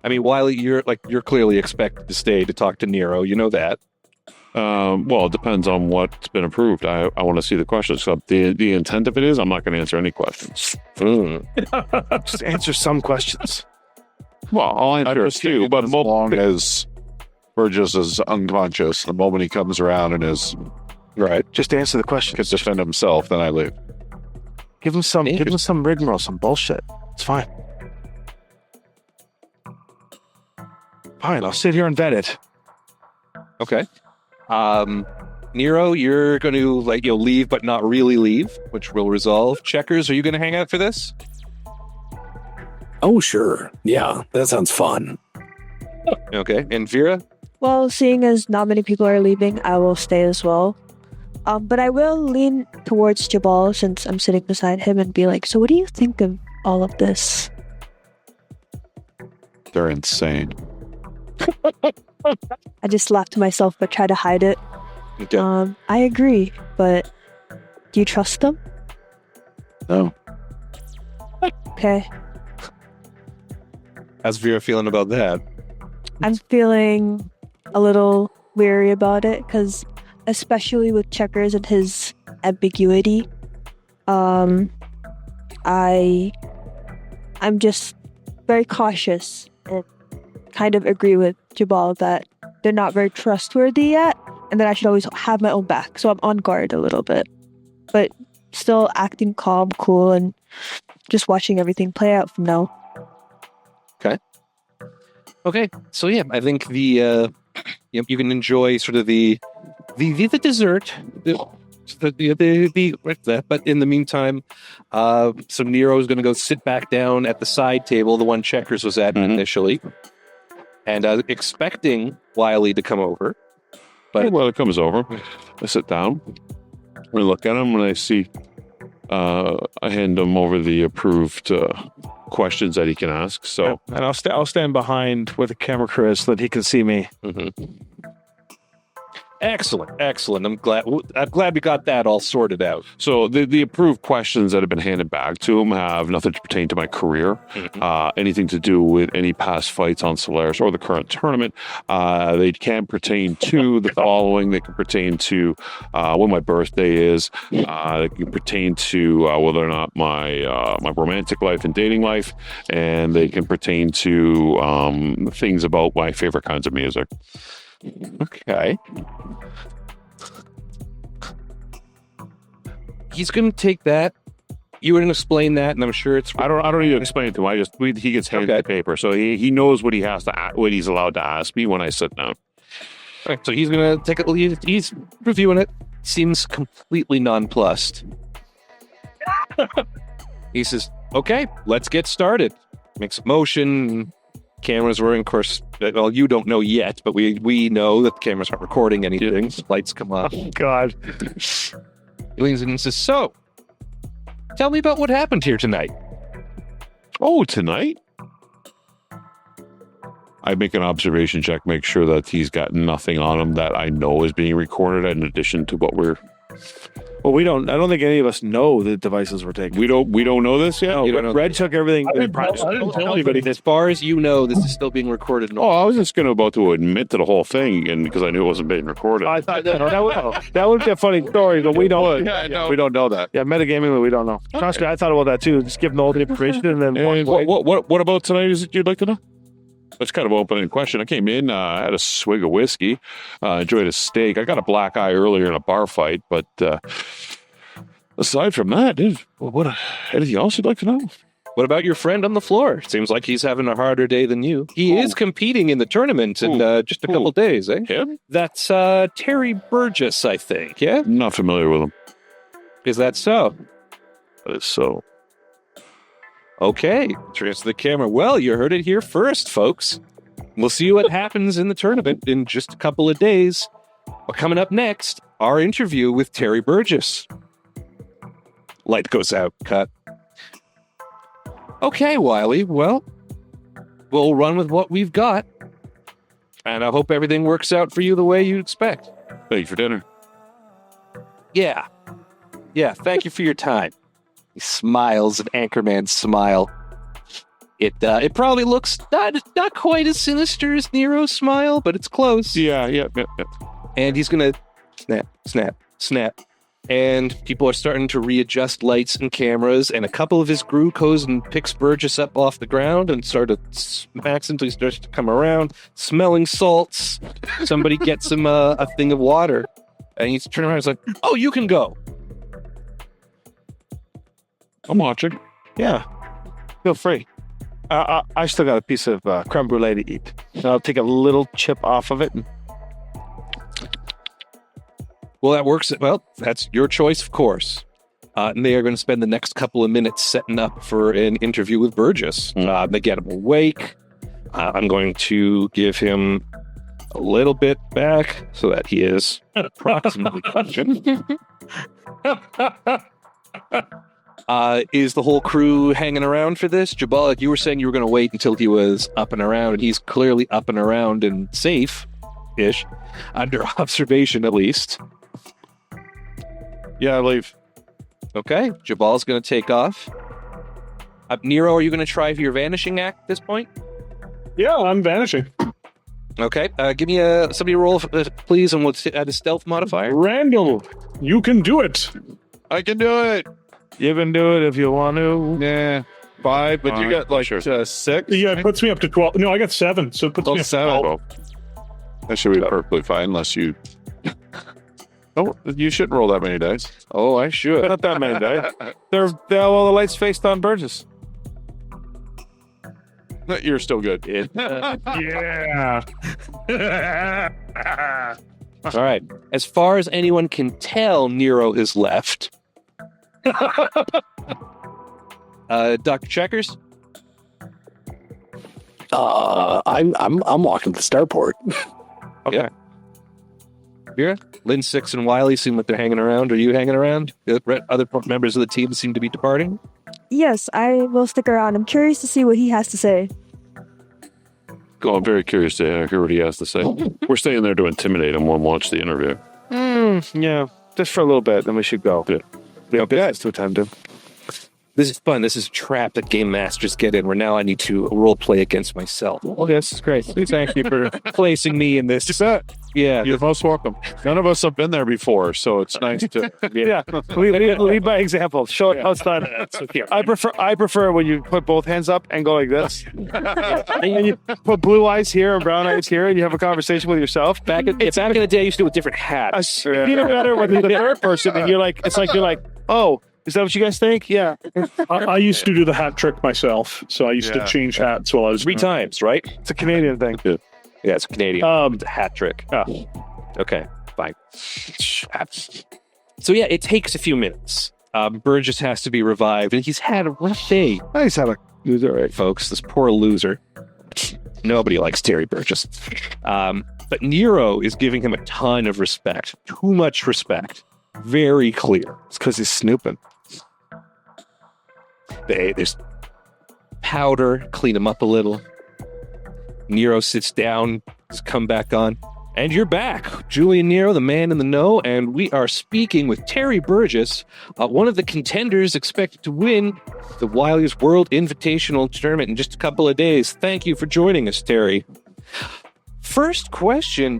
S1: I mean, Wiley, you're clearly expected to stay to talk to Nero. You know that.
S3: Well, it depends on what's been approved. I want to see the questions. So the intent of it is, I'm not going to answer any questions.
S4: Just answer some questions.
S3: Well, I'll answer a few, but
S2: as long as Burgess is unconscious, the moment he comes around and is
S1: right,
S4: just answer the
S2: can
S4: questions.
S2: defend himself, then I leave.
S4: Give him some rigmarole, some bullshit. It's fine. Fine, I'll sit here and vet it.
S1: Okay. Nero, you're going to leave, but not really leave, which will resolve. Checkers, are you going to hang out for this?
S7: Oh, sure. Yeah, that sounds fun.
S1: Okay. And Vera?
S5: Well, seeing as not many people are leaving, I will stay as well. But I will lean towards Jabal since I'm sitting beside him and be like, so what do you think of all of this?
S2: They're insane.
S5: I just laugh to myself but try to hide it.
S1: Okay.
S5: I agree, but do you trust them?
S2: No.
S5: Okay.
S1: How's Vera feeling about that?
S5: I'm feeling a little weary about it because especially with Checkers and his ambiguity, I'm just very cautious and kind of agree with Jabal that they're not very trustworthy yet and that I should always have my own back. So I'm on guard a little bit, but still acting calm, cool, and just watching everything play out from now.
S1: Okay. So yeah, I think you can enjoy sort of the dessert, but in the meantime, so Nero's going to go sit back down at the side table, the one Checkers was at initially, and expecting Wiley to come over. But
S3: well, it comes over. I sit down. I look at him and I see. I hand him over the approved questions that he can ask. So,
S4: and I'll stand behind where the camera crew is so that he can see me.
S1: Excellent. I'm glad we got that all sorted out.
S3: So the approved questions that have been handed back to him have nothing to pertain to my career, anything to do with any past fights on Solaris or the current tournament. They can pertain to the following. They can pertain to when my birthday is. They can pertain to whether or not my romantic life and dating life, and they can pertain to things about my favorite kinds of music.
S1: Okay. He's going to take that. You were going to explain that, and I'm sure it's.
S3: I don't need to explain it to him. He gets handed the paper, so he knows what what he's allowed to ask me when I sit down.
S1: Okay, so he's going to take it. He's reviewing it. Seems completely nonplussed. He says, "Okay, let's get started." Makes a motion. Cameras were, of course, well, you don't know yet, but we know that the cameras aren't recording anything. Lights come on.
S4: Oh, God.
S1: He leans in and says, so, tell me about what happened here tonight.
S3: Oh, tonight? I make an observation check, make sure that he's got nothing on him that I know is being recorded in addition to what we're...
S4: Well, I don't think any of us know the devices were taken.
S3: We don't know this yet?
S4: No, Red took everything.
S6: I didn't tell anybody.
S1: As far as you know, this is still being recorded.
S3: Oh, I was just about to admit to the whole thing, and because I knew it wasn't being recorded.
S4: I thought that would be a funny story, but we don't.
S2: We don't know that.
S4: Yeah, metagaming, we don't know. Trust me, I thought about that too. Just give them all the information and then.
S3: And what about tonight is it you'd like to know? That's kind of an open-ended question. I came in, I had a swig of whiskey, enjoyed a steak. I got a black eye earlier in a bar fight, but aside from that, anything else you'd like to know?
S1: What about your friend on the floor? Seems like he's having a harder day than you. He is competing in the tournament in just a couple days, eh?
S3: Him?
S1: That's Terry Burgess, I think, yeah?
S3: Not familiar with him.
S1: Is that so?
S3: That is so.
S1: Okay, transfer the camera. Well, you heard it here first, folks. We'll see what happens in the tournament in just a couple of days. But coming up next, our interview with Terry Burgess. Light goes out. Cut. Okay, Wiley. Well, we'll run with what we've got. And I hope everything works out for you the way you expect.
S3: Thank you for dinner.
S1: Yeah. Yeah, thank you for your time. He smiles, an Anchorman smile. It probably looks not quite as sinister as Nero's smile, but it's close.
S3: Yeah.
S1: And he's gonna snap. And people are starting to readjust lights and cameras, and a couple of his crew goes and picks Burgess up off the ground and smacks until he starts to come around, smelling salts. Somebody gets him a thing of water, and he's turning around and he's like, "Oh, you can go."
S3: I'm watching.
S4: Yeah. Feel free. I still got a piece of creme brulee to eat. And I'll take a little chip off of it.
S1: Well, that works. Well, that's your choice, of course. And they are going to spend the next couple of minutes setting up for an interview with Burgess. They get him awake. I'm going to give him a little bit back so that he is approximately conscious. Is the whole crew hanging around for this? Jabal, like you were saying you were going to wait until he was up and around, and he's clearly up and around and safe-ish, under observation at least.
S2: Yeah, I leave.
S1: Okay, Jabal's going to take off. Nero, are you going to try for your vanishing act at this point?
S6: Yeah, I'm vanishing.
S1: Okay, give me somebody roll, please, and we'll add a stealth modifier.
S6: Randall, you can do it.
S2: I can do it.
S4: You can do it if you want to.
S2: Yeah, 5, but you got like
S3: sure.
S2: 6.
S6: Yeah, it puts me up to 12. No, I got 7, so it puts me up to
S2: 7.
S6: 12.
S2: That should be perfectly fine, unless you. Oh, you shouldn't roll that many dice.
S1: Oh, I should.
S4: Not that many dice. They have all the lights faced on Burgess.
S2: You're still good.
S6: Yeah.
S1: All right. As far as anyone can tell, Nero is left. Dr. Checkers?
S7: I'm walking to the starport.
S1: Okay. Vera? Lynn, Six, and Wiley seem like they're hanging around. Are you hanging around? Other members of the team seem to be departing.
S5: Yes, I will stick around. I'm curious to see what he has to say.
S3: Oh, I'm very curious to hear what he has to say. We're staying there to intimidate him when we launch the interview.
S4: Yeah, just for a little bit, then we should go.
S3: Yeah.
S4: We have business to attend to.
S1: This is fun. This is a trap that game masters get in, where now I need to role play against myself.
S4: Well, this is great.
S1: Thank you for placing me in this. Yeah.
S2: You're most welcome. None of us have been there before, so it's nice to.
S4: Yeah, lead by example. Show it how it's done. I prefer when you put both hands up and go like this. And you put blue eyes here and brown eyes here, and you have a conversation with yourself.
S1: Back in the day, I used to do it with different hats.
S4: It's even better when you're the third person, and you're like, oh, is that what you guys think? Yeah.
S6: I used to do the hat trick myself, so I used to change hats while I was
S1: 3 times, right?
S4: It's a Canadian thing.
S1: Yeah, it's Canadian. It's a hat trick. Oh. Okay, fine. So yeah, it takes a few minutes. Burgess has to be revived, and he's had a rough day.
S4: He's had a loser, right?
S1: Folks, this poor loser. Nobody likes Terry Burgess. But Nero is giving him a ton of respect. Too much respect. Very clear.
S4: It's because he's snooping.
S1: There's powder, clean him up a little. Nero sits down, come back on. And you're back. Julian Nero, the man in the know, and we are speaking with Terry Burgess, one of the contenders expected to win the Wiley's World Invitational Tournament in just a couple of days. Thank you for joining us, Terry. First question,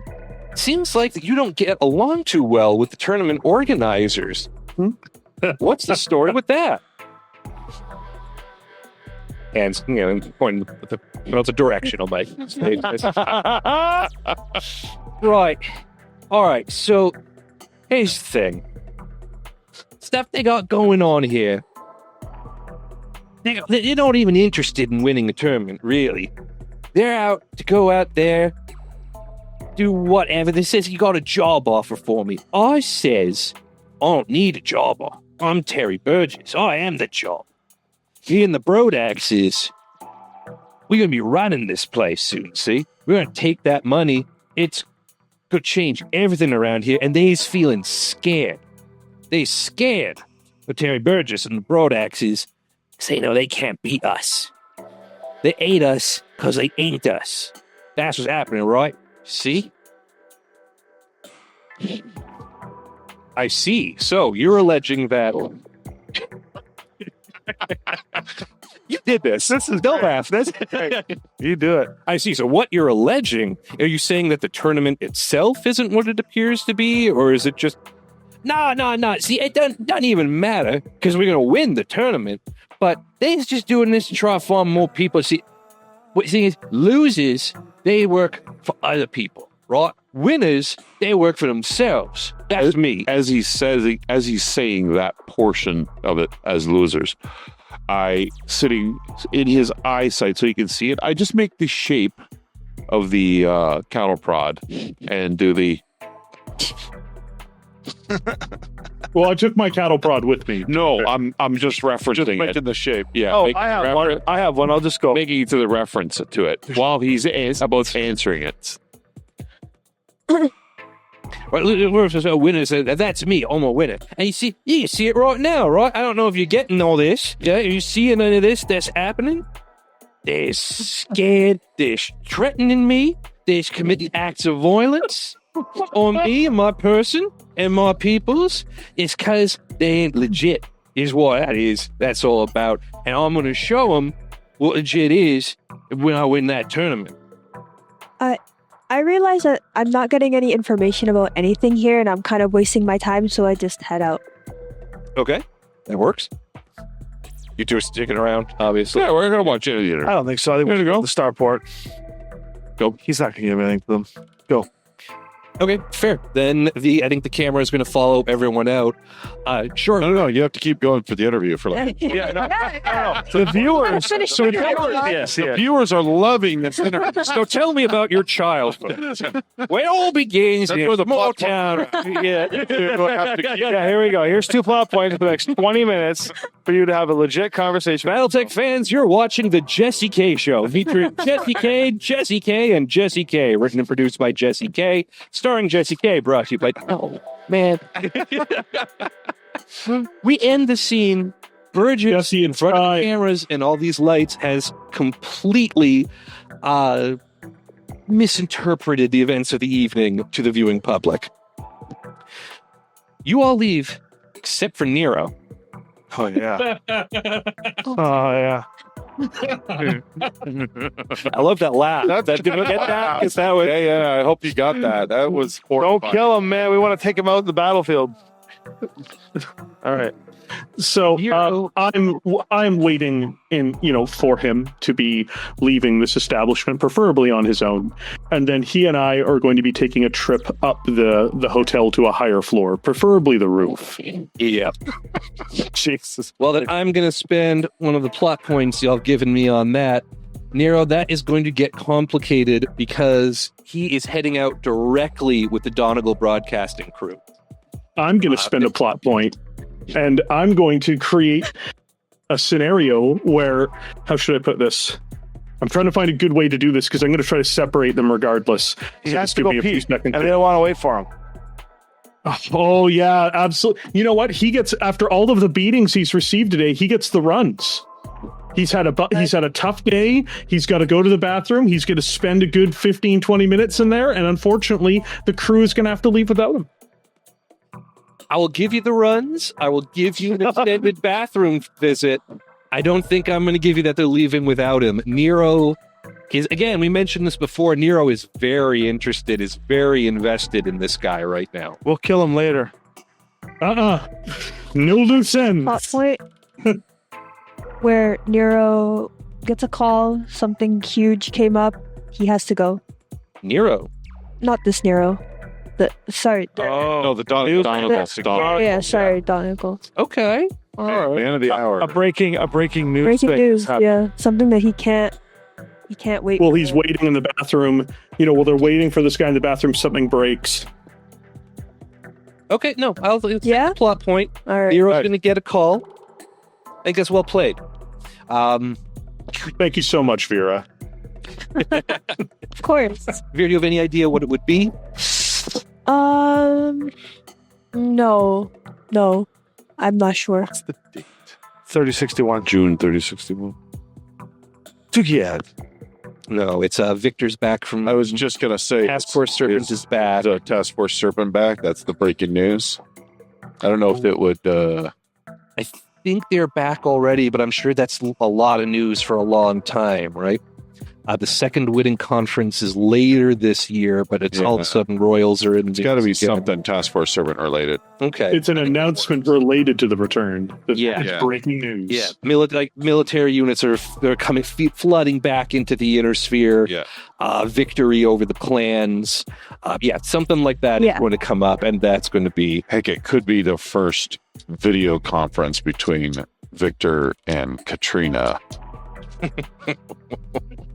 S1: seems like that you don't get along too well with the tournament organizers. What's the story with that? And, pointing with it's a directional mic. Right. All right. So, here's the thing. Stuff they got going on here. they're not even interested in winning the tournament, really. They're out to go out there, do whatever. They says, you got a job offer for me. I says, I don't need a job offer. I'm Terry Burgess. I am the job. Me and the Brodaxes, we're going to be running this place soon, see? We're going to take that money. It's going to change everything around here, and they's feeling scared. They scared of Terry Burgess and the Brodaxes. Say, no, they can't beat us. They ate us because they ain't us. That's what's happening, right? See? I see. So, you're alleging that... You did this.
S4: This is
S1: Don't laugh. That's
S4: You do it.
S1: I see. So what you're alleging, are you saying that the tournament itself isn't what it appears to be? Or is it just... No. See, it doesn't even matter because we're going to win the tournament. But they're just doing this to try to farm more people. See, what the thing is, losers, they work for other people, right? Winners, they work for themselves. That's me.
S3: As he's saying that portion of it as losers, I, sitting in his eyesight so you can see it, I just make the shape of the cattle prod and do the...
S6: Well, I took my cattle prod with me.
S3: No, I'm just referencing
S2: Just
S3: it.
S2: making the shape.
S3: Yeah.
S4: Oh,
S3: make
S4: I have
S3: refer-
S4: one. I have one. I'll just go.
S3: Making it to the reference to it while he's about answering it.
S1: Right, we're a winner. So that's me. I'm a winner. And you see it right now, right? I don't know if you're getting all this. Yeah, are you seeing any of this that's happening? They're scared. They're threatening me. They're committing acts of violence on me and my person and my peoples. It's because they ain't legit, is what that is. That's all about. And I'm going to show them what legit is when I win that tournament.
S5: I realize that I'm not getting any information about anything here, and I'm kind of wasting my time, so I just head out.
S1: Okay, that works. You two are sticking around, obviously.
S3: Yeah, we're going to watch it
S4: I
S3: later.
S4: don't think so. I think
S3: There
S4: we
S3: you
S4: go.
S3: go.
S4: The starport.
S3: Go.
S4: He's not going to give anything to them.
S1: Okay, fair. Then I think the camera is going to follow everyone out. Sure.
S2: No, you have to keep going for the interview for like...
S4: The viewers.
S2: The viewers are loving this interview.
S1: So tell me about your childhood. Where it all begins
S2: That's
S1: in
S2: where
S1: a
S2: the
S1: small
S2: plot
S1: town.
S4: Yeah, here we go. Here's 2 plot points for the next 20 minutes for you to have a legit conversation.
S1: Battletech fans, you're watching the Jesse K Show, featuring Jesse K, and Jesse K. Written and produced by Jesse K. Starring Jesse K. Brought to you by... Oh, man. We end the scene. Burgess,
S6: Jesse,
S1: in front of
S6: try.
S1: the cameras and all these lights, has completely misinterpreted the events of the evening to the viewing public. You all leave, except for Nero.
S4: Oh, yeah. Oh, yeah.
S1: I love that laugh. Did you get that? 'Cause that was...
S2: Yeah, I hope you got that. That was
S4: Don't
S2: horrifying.
S4: kill him, man. We want to take him out in the battlefield. All right.
S6: So I'm waiting for him to be leaving this establishment, preferably on his own, and then he and I are going to be taking a trip up the hotel to a higher floor, preferably the roof.
S1: Yeah.
S4: Jesus.
S1: Well, then I'm going to spend one of the plot points y'all given me on that. Nero, that is going to get complicated because he is heading out directly with the Donegal Broadcasting crew.
S6: I'm going to spend a plot point, and I'm going to create a scenario where, how should I put this? I'm trying to find a good way to do this because I'm going to try to separate them regardless.
S4: He
S6: So
S4: has
S6: just
S4: to
S6: give
S4: go
S6: me a few
S4: pee,
S6: seconds.
S4: and they don't want to wait for him.
S6: Oh yeah, absolutely. You know what? He gets, after all of the beatings he's received today, he gets the runs. He's had a tough day. He's got to go to the bathroom. He's going to spend a good 15, 20 minutes in there. And unfortunately, the crew is going to have to leave without him.
S1: I will give you the runs. I will give you an extended bathroom visit. I don't think I'm going to give you that they're leaving without him. Nero is, again, we mentioned this before. Nero is very interested, is very invested in this guy right now.
S4: We'll kill him later.
S6: No loose ends.
S5: Plot point where Nero gets a call, something huge came up, he has to go.
S1: Nero.
S5: Not this Nero. Sorry.
S3: No, the Donegal.
S5: Yeah, sorry, Donegal.
S1: Okay.
S2: All right. The end of the hour.
S4: A breaking news.
S5: Breaking
S4: thing
S5: news.
S4: happened.
S5: Yeah, something that he can't wait.
S6: Well, he's waiting in the bathroom. While they're waiting for this guy in the bathroom, something breaks.
S1: Okay, no, it's
S5: Yeah?
S1: a plot point.
S5: All right.
S1: Nero's going to get a call. I think that's well played.
S6: Thank you so much, Vera.
S5: Of course.
S1: Veer, do you have any idea what it would be?
S5: No, I'm not sure.
S4: 3061.
S3: June 3061.
S4: Yeah.
S1: No, it's Victor's back from
S2: I was just going to say.
S1: Task Force Serpent is back.
S2: The Task Force Serpent back. That's the breaking news. I don't know if it would...
S1: I think they're back already, but I'm sure that's a lot of news for a long time, right? The second Winning Conference is later this year, but it's all of a sudden Royals are in.
S2: It's got to be something Task Force Serpent related.
S1: Okay.
S6: It's an announcement related to the return.
S1: Yeah.
S6: It's breaking news.
S1: Yeah, military units they're coming flooding back into the inner sphere.
S2: Yeah.
S1: Victory over the clans. Something like that is going to come up, and that's going to be.
S2: Heck, it could be the first video conference between Victor and Katrina.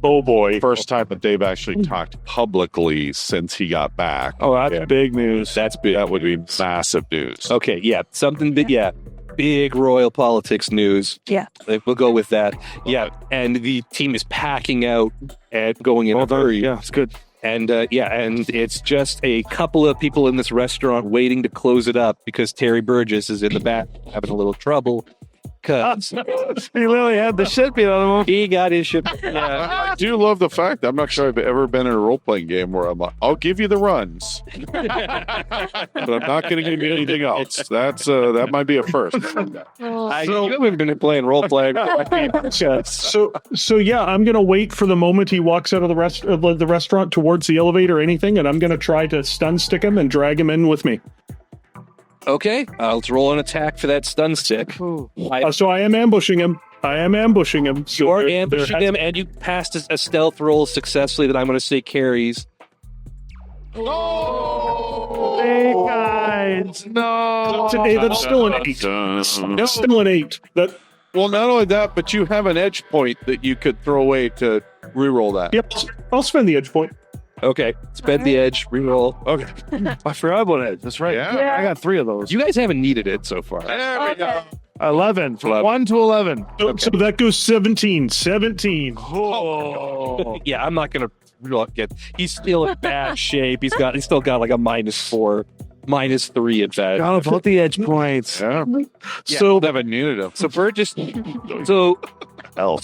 S6: Oh boy.
S2: First time that they've actually talked publicly since he got back.
S4: Oh, that's big news.
S1: That's big.
S2: That would be massive news.
S1: Okay, something big. Yeah, big royal politics news.
S5: Yeah.
S1: We'll go with that. Yeah, and the team is packing out and going in a hurry.
S4: Yeah, it's good.
S1: And and it's just a couple of people in this restaurant waiting to close it up because Terry Burgess is in the back having a little trouble. Cause
S4: He literally had the shit beat out of him.
S1: he got his shit.
S2: I do love the fact I'm not sure I've ever been in a role-playing game where I'm like, I'll give you the runs, but I'm not going to give you anything else. That might be a first.
S1: You haven't been playing role playing.
S6: So yeah, I'm gonna wait for the moment he walks out of the restaurant towards the elevator or anything, and I'm gonna try to stun stick him and drag him in with me.
S1: Okay, let's roll an attack for that stun stick.
S6: So I am ambushing him. So
S1: You're ambushing him, and you passed a stealth roll successfully that I'm going to say carries.
S4: Hey guys, no.
S6: That's still an 8. That's still an 8.
S2: Well, not only that, but you have an edge point that you could throw away to reroll that.
S6: Yep, I'll spend the edge point.
S1: Okay, spend the edge, reroll.
S4: Okay. I forgot about it. That's right.
S2: Yeah.
S4: I got 3 of those.
S1: You guys haven't needed it so far.
S2: There we go.
S4: 11. From 1 to 11.
S6: So that goes 17. 17.
S4: Oh.
S1: Yeah, I'm not going to get. He's still in bad shape. He's still got like a -4, -3 at that.
S4: Got about the edge points.
S2: Yeah.
S6: So
S2: Never needed him.
S1: So Burgess, so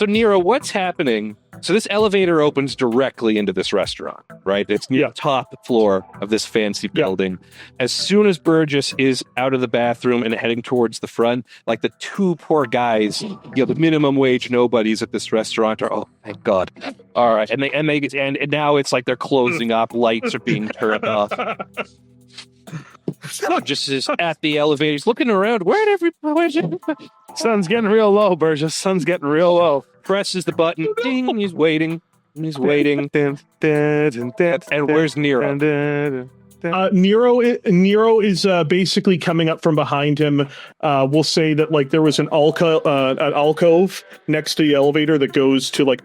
S1: Nero, what's happening? So this elevator opens directly into this restaurant, right? It's near the top floor of this fancy building. As soon as Burgess is out of the bathroom and heading towards the front, like the 2 poor guys, the minimum wage nobodies at this restaurant are, oh, thank God. All right. And now it's like they're closing up, lights are being turned off. Burgess is at the elevator. He's looking around. Where's everybody?
S4: Sun's getting real low, Burgess. Sun's getting real low.
S1: Presses the button. Ding. He's waiting. And where's Nero?
S6: Nero is basically coming up from behind him. We'll say that like there was an alcove next to the elevator that goes to where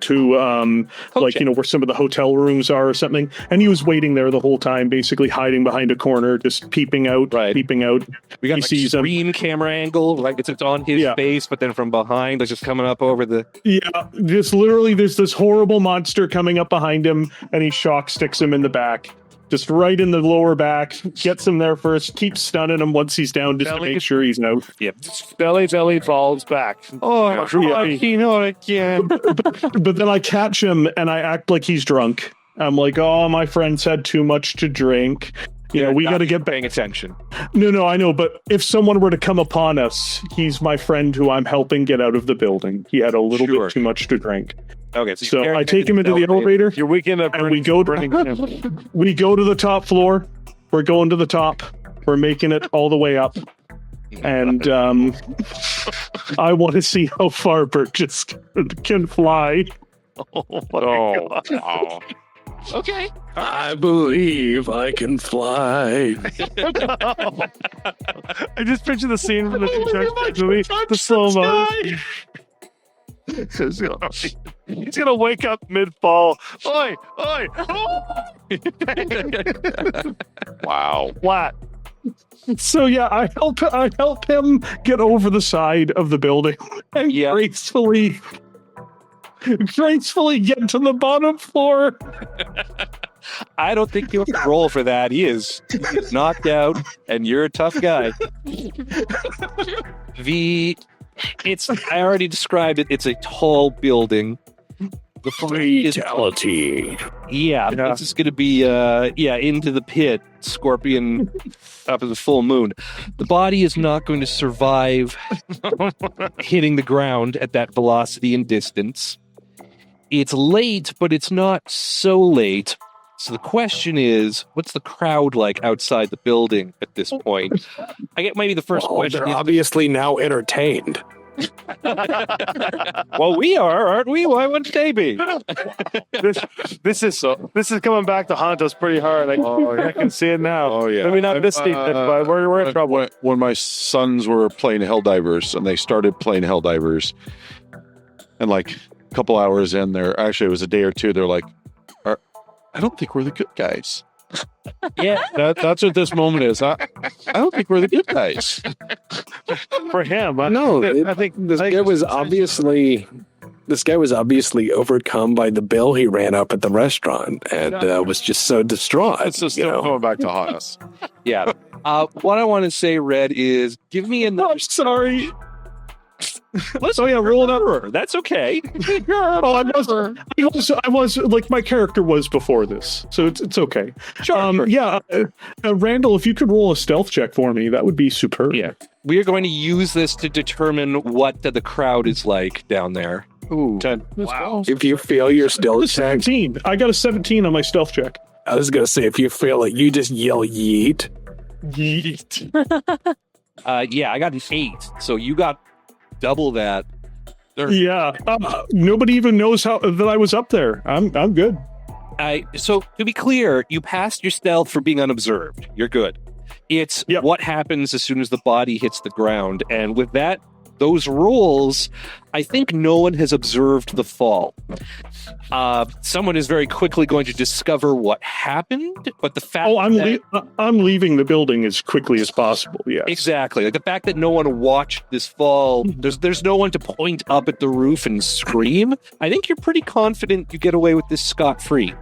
S6: some of the hotel rooms are or something. And he was waiting there the whole time, basically hiding behind a corner, just peeping out.
S1: Right.
S6: Peeping out.
S1: We got
S6: he sees
S1: screen camera angle, like it's on his face, but then from behind, it's just coming up over the.
S6: Yeah, there's this horrible monster coming up behind him, and he shock sticks him in the back. Just right in the lower back, gets him there first, keeps stunning him once he's down just to make sure he's out.
S1: Yep.
S4: Belly falls back. Oh, you know it again.
S6: But then I catch him and I act like he's drunk. I'm like, oh, my friend's had too much to drink. We got to get
S1: paying attention.
S6: No, I know. But if someone were to come upon us, he's my friend who I'm helping get out of the building. He had a little bit too much to drink.
S1: Okay,
S6: so I take him into the elevator.
S4: Your weekend of
S6: and we go to the top floor. We're going to the top. We're making it all the way up. And I want to see how far Burgess can fly.
S4: Oh.
S1: Okay.
S7: I believe I can fly.
S4: I just picture the scene from the new Shark movie, the slow mo. He's gonna wake up mid-fall. Oi, oi!
S3: Wow.
S4: Flat.
S6: So yeah, I help him get over the side of the building and gracefully get to the bottom floor.
S1: I don't think you have to roll for that. He is knocked out, and you're a tough guy. I already described it. It's a tall building. The
S7: Fatality.
S1: This is going to be into the pit, scorpion up at the full moon. The body is not going to survive hitting the ground at that velocity and distance. It's late, but it's not so late. So the question is, what's the crowd like outside the building at this point? I get maybe the first question.
S7: They're obviously now entertained.
S1: Well, we are, aren't we? Why wouldn't they be?
S4: This is coming back to haunt us pretty hard. I can see it now.
S2: Oh, yeah.
S4: Maybe not this deep, but we're in trouble.
S2: When my sons were playing Helldivers, and they started playing Helldivers, and like a couple hours in there, actually it was a day or two, they're like, I don't think we're the good guys.
S1: Yeah.
S2: That's what this moment is. I don't think we're the good guys.
S4: For him,
S7: I think this guy was obviously overcome by the bill he ran up at the restaurant and was just so distraught.
S2: It's just going back to haunt us.
S1: Yeah. What I want to say, Red, is give me another.
S6: I'm sorry.
S1: Roll another. That's okay.
S6: I was like, my character was before this, so it's okay.
S1: Sure.
S6: Randall, if you could roll a stealth check for me, that would be superb.
S1: Yeah. We are going to use this to determine what the crowd is like down there.
S2: Ooh.
S1: 10.
S2: Wow.
S7: If you fail your stealth check,
S6: 17. I got a 17 on my stealth check.
S7: I was gonna say if you fail it, you just yell yeet.
S6: Yeet.
S1: I got an 8. So you got double that.
S6: Yeah. Nobody even knows that I was up there. I'm good.
S1: So to be clear, you passed your stealth for being unobserved. You're good. It's what happens as soon as the body hits the ground. And with those rolls, I think no one has observed the fall. Someone is very quickly going to discover what happened, but the fact
S6: I'm leaving the building as quickly as possible. Yeah,
S1: exactly. Like the fact that no one watched this fall, there's no one to point up at the roof and scream. I think you're pretty confident you get away with this scot-free.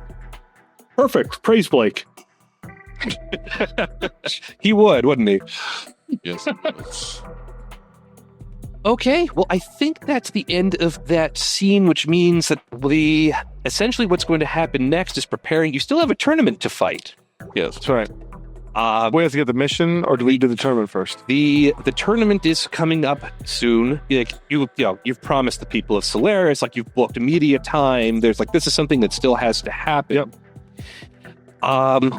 S6: Perfect. Praise Blake.
S1: He would, wouldn't he?
S2: Yes.
S1: Okay, well, I think that's the end of that scene, which means that essentially what's going to happen next is preparing. You still have a tournament to fight.
S2: Yes.
S4: That's right. We have to get the mission, or do we do the tournament first?
S1: The tournament is coming up soon. You've promised the people of Solaris, like you've booked media time. There's this is something that still has to happen. Yep.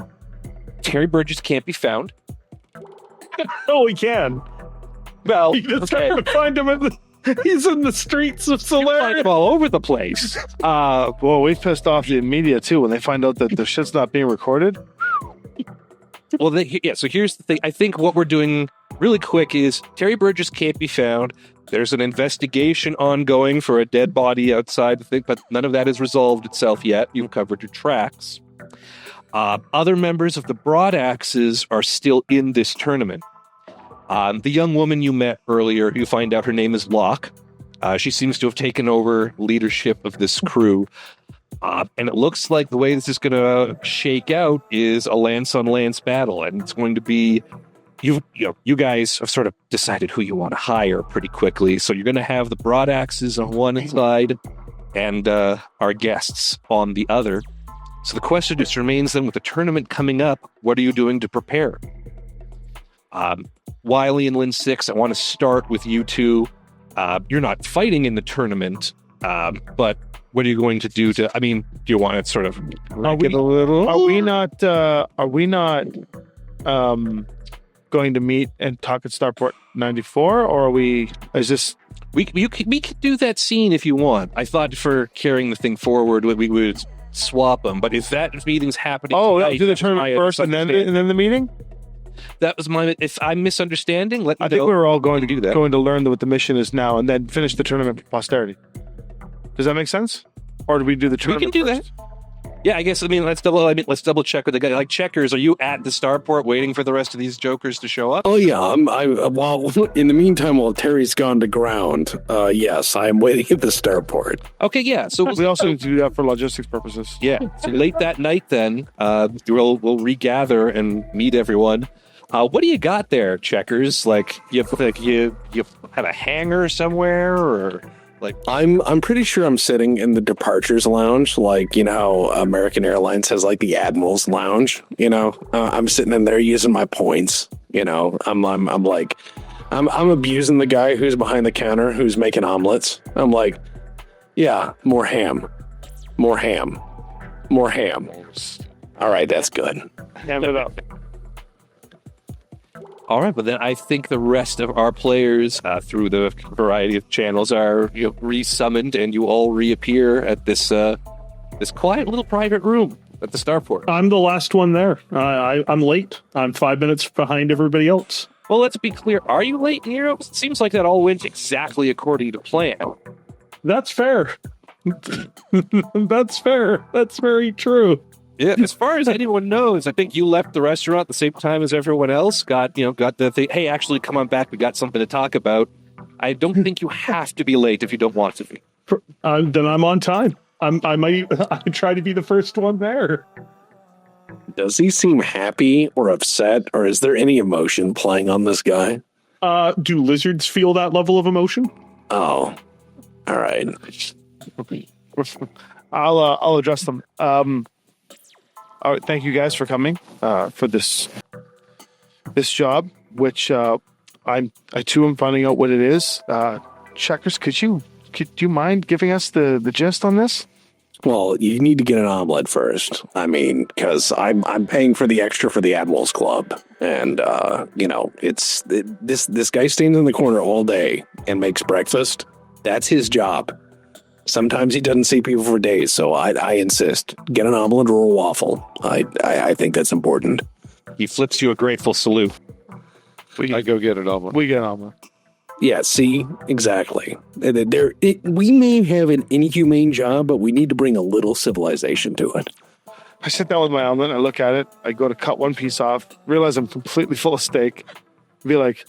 S1: Terry Burgess can't be found.
S6: Oh, he can.
S1: Well,
S6: you just have to find him. He's in the streets of Solaris.
S1: Find him all over the place.
S4: Well, we've pissed off the media too when they find out that the shit's not being recorded.
S1: Well, so here's the thing. I think what we're doing really quick is Terry Burgess can't be found. There's an investigation ongoing for a dead body outside the thing, but none of that has resolved itself yet. You've covered your tracks. Other members of the Broad Axes are still in this tournament. The young woman you met earlier, you find out her name is Locke. She seems to have taken over leadership of this crew. And it looks like the way this is going to shake out is a lance-on-lance battle. And it's going to be, you guys have sort of decided who you want to hire pretty quickly. So you're going to have the Broad Axes on one side and our guests on the other. So the question just remains then, with the tournament coming up, what are you doing to prepare? Wiley and Lynn 6, I want to start with you two. You're not fighting in the tournament, but what are you going to do to, do you want to sort of get a little?
S4: Are we not going to meet and talk at Starport 94, or we could
S1: do that scene if you want. I thought for carrying the thing forward, we would swap them. But if that meeting's happening,
S4: Oh,
S1: tonight,
S4: do the
S1: that's my
S4: tournament first and then the meeting.
S1: That was my. If I'm misunderstanding, let me
S4: I think
S1: know.
S4: we were all going
S1: We
S4: to
S1: can do that.
S4: going to learn what the mission is now, and then finish the tournament for posterity. Does that make sense? Or do we do the
S1: We
S4: tournament?
S1: can do
S4: first?
S1: that. Yeah, I guess. Let's double check with the guy. Like checkers, are you at the starport waiting for the rest of these jokers to show up?
S7: Oh yeah, well, in the meantime, while Terry's gone to ground, yes, I am waiting at the starport.
S1: Okay, yeah. So
S4: We also need to do that for logistics purposes.
S1: yeah. So late that night, then we'll regather and meet everyone. What do you got there, checkers? Like you have a hangar somewhere, or like
S7: I'm pretty sure I'm sitting in the departures lounge, like you know how American Airlines has like the Admiral's Lounge. You know, I'm sitting in there using my points. You know, I'm abusing the guy who's behind the counter who's making omelets. I'm like, yeah, more ham, more ham, more ham. All right, that's good.
S4: Hand it up.
S1: all right, but then I think the rest of our players through the variety of channels are resummoned, and you all reappear at this quiet little private room at the starport.
S6: I'm the last one there. I'm late. I'm 5 minutes behind everybody else.
S1: Well, let's be clear. Are you late, Nero? It seems like that all went exactly according to plan.
S6: That's fair. That's fair. That's very true.
S1: Yeah, as far as anyone knows, I think you left the restaurant at the same time as everyone else. Got the thing. Hey, actually, come on back. We got something to talk about. I don't think you have to be late if you don't want to be.
S6: Then I'm on time. I try to be the first one there.
S7: Does he seem happy or upset, or is there any emotion playing on this guy?
S6: Do lizards feel that level of emotion?
S7: Oh, all right.
S4: I'll address them. All right, thank you guys for coming for this job, which I too am finding out what it is. Checkers, could you mind giving us the gist on this?
S7: Well, you need to get an omelet first. I mean, because I'm paying for the extra for the Admiral's Club, and this guy stands in the corner all day and makes breakfast. That's his job. Sometimes he doesn't see people for days, so I insist. Get an omelet or a waffle. I think that's important.
S1: He flips you a grateful salute.
S2: I go get an omelet.
S4: We get an omelet.
S7: Yeah, see? Exactly. We may have an inhumane job, but we need to bring a little civilization to it.
S4: I sit down with my omelet, I look at it, I go to cut one piece off, realize I'm completely full of steak, be like...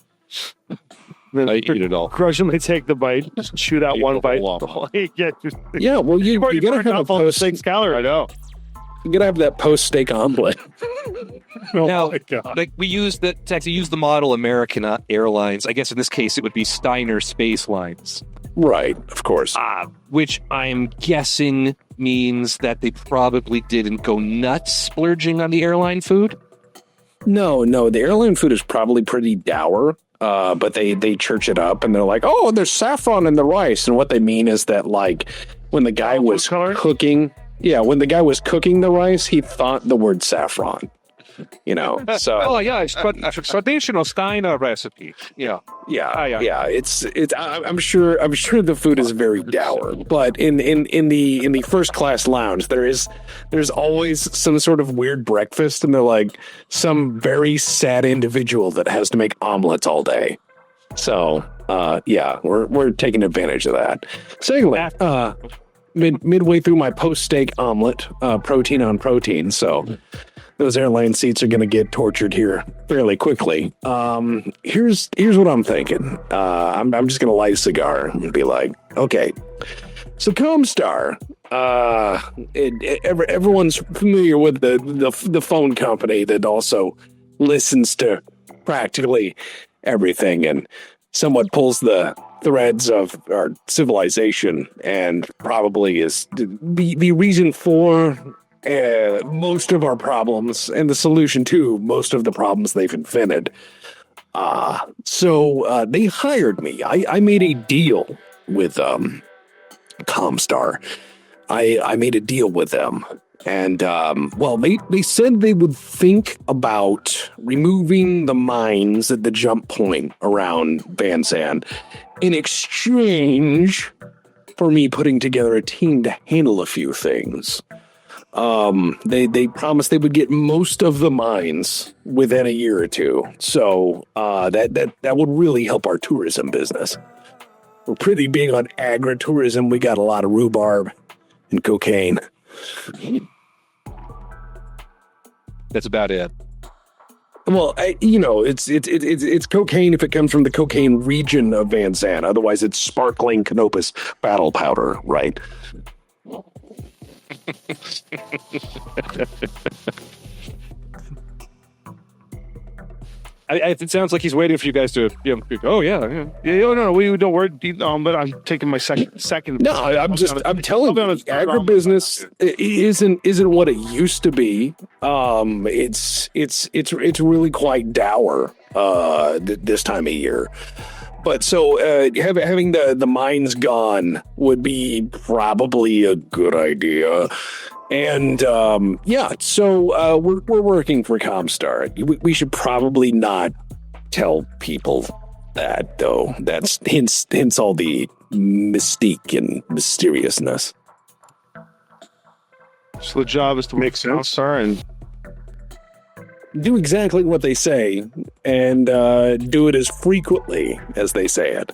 S4: Then
S2: I eat it all.
S4: Grudgingly take the bite, just chew that
S2: Eat
S4: one
S2: the
S4: bite.
S2: whole omelet.
S7: Yeah, well, you gotta have a
S4: steak calorie.
S2: I know.
S7: you gotta have that post steak omelet.
S6: Oh
S1: Now,
S6: my God.
S1: like we use the model American Airlines. I guess in this case it would be Steiner Space Lines,
S7: Right, of course.
S1: which I'm guessing means that they probably didn't go nuts splurging on the airline food.
S7: No, the airline food is probably pretty dour. But they church it up and they're like, oh, there's saffron in the rice. And what they mean is that, like, when the guy was cooking the rice, he thought the word saffron, you know? So,
S1: Oh yeah, it's traditional Steiner recipe. Yeah.
S7: yeah. It's I'm sure the food is very dour, but in the first class lounge, there's always some sort of weird breakfast, and they're like some very sad individual that has to make omelets all day. So, yeah, we're taking advantage of that. Secondly, midway through my post steak omelet, protein on protein, so. Those airline seats are going to get tortured here fairly quickly. Here's what I'm thinking. I'm just going to light a cigar and be like, okay, so Comstar, everyone's familiar with the phone company that also listens to practically everything and somewhat pulls the threads of our civilization and probably is the reason for most of our problems and the solution to most of the problems they've invented. So they hired me. I made a deal with Comstar. I made a deal with them. And, well, they said they would think about removing the mines at the jump point around Van Zandt in exchange for me putting together a team to handle a few things. They promised they would get most of the mines within a year or two. So that would really help our tourism business. We're pretty big on agritourism. We got a lot of rhubarb and cocaine.
S1: That's about it.
S7: Well, it's cocaine if it comes from the cocaine region of Van Zandt. Otherwise, it's sparkling Canopus battle powder, right?
S1: It sounds like he's waiting for you guys to, oh yeah.
S4: No, we don't worry. But I'm taking my second.
S7: No, I'm telling you, agribusiness isn't what it used to be. It's really quite dour this time of year. But so having the mines gone would be probably a good idea. And so we're working for Comstar. We should probably not tell people that, though. That's hence all the mystique and mysteriousness.
S4: So the job is to make Comstar and
S7: do exactly what they say, and do it as frequently as they say it,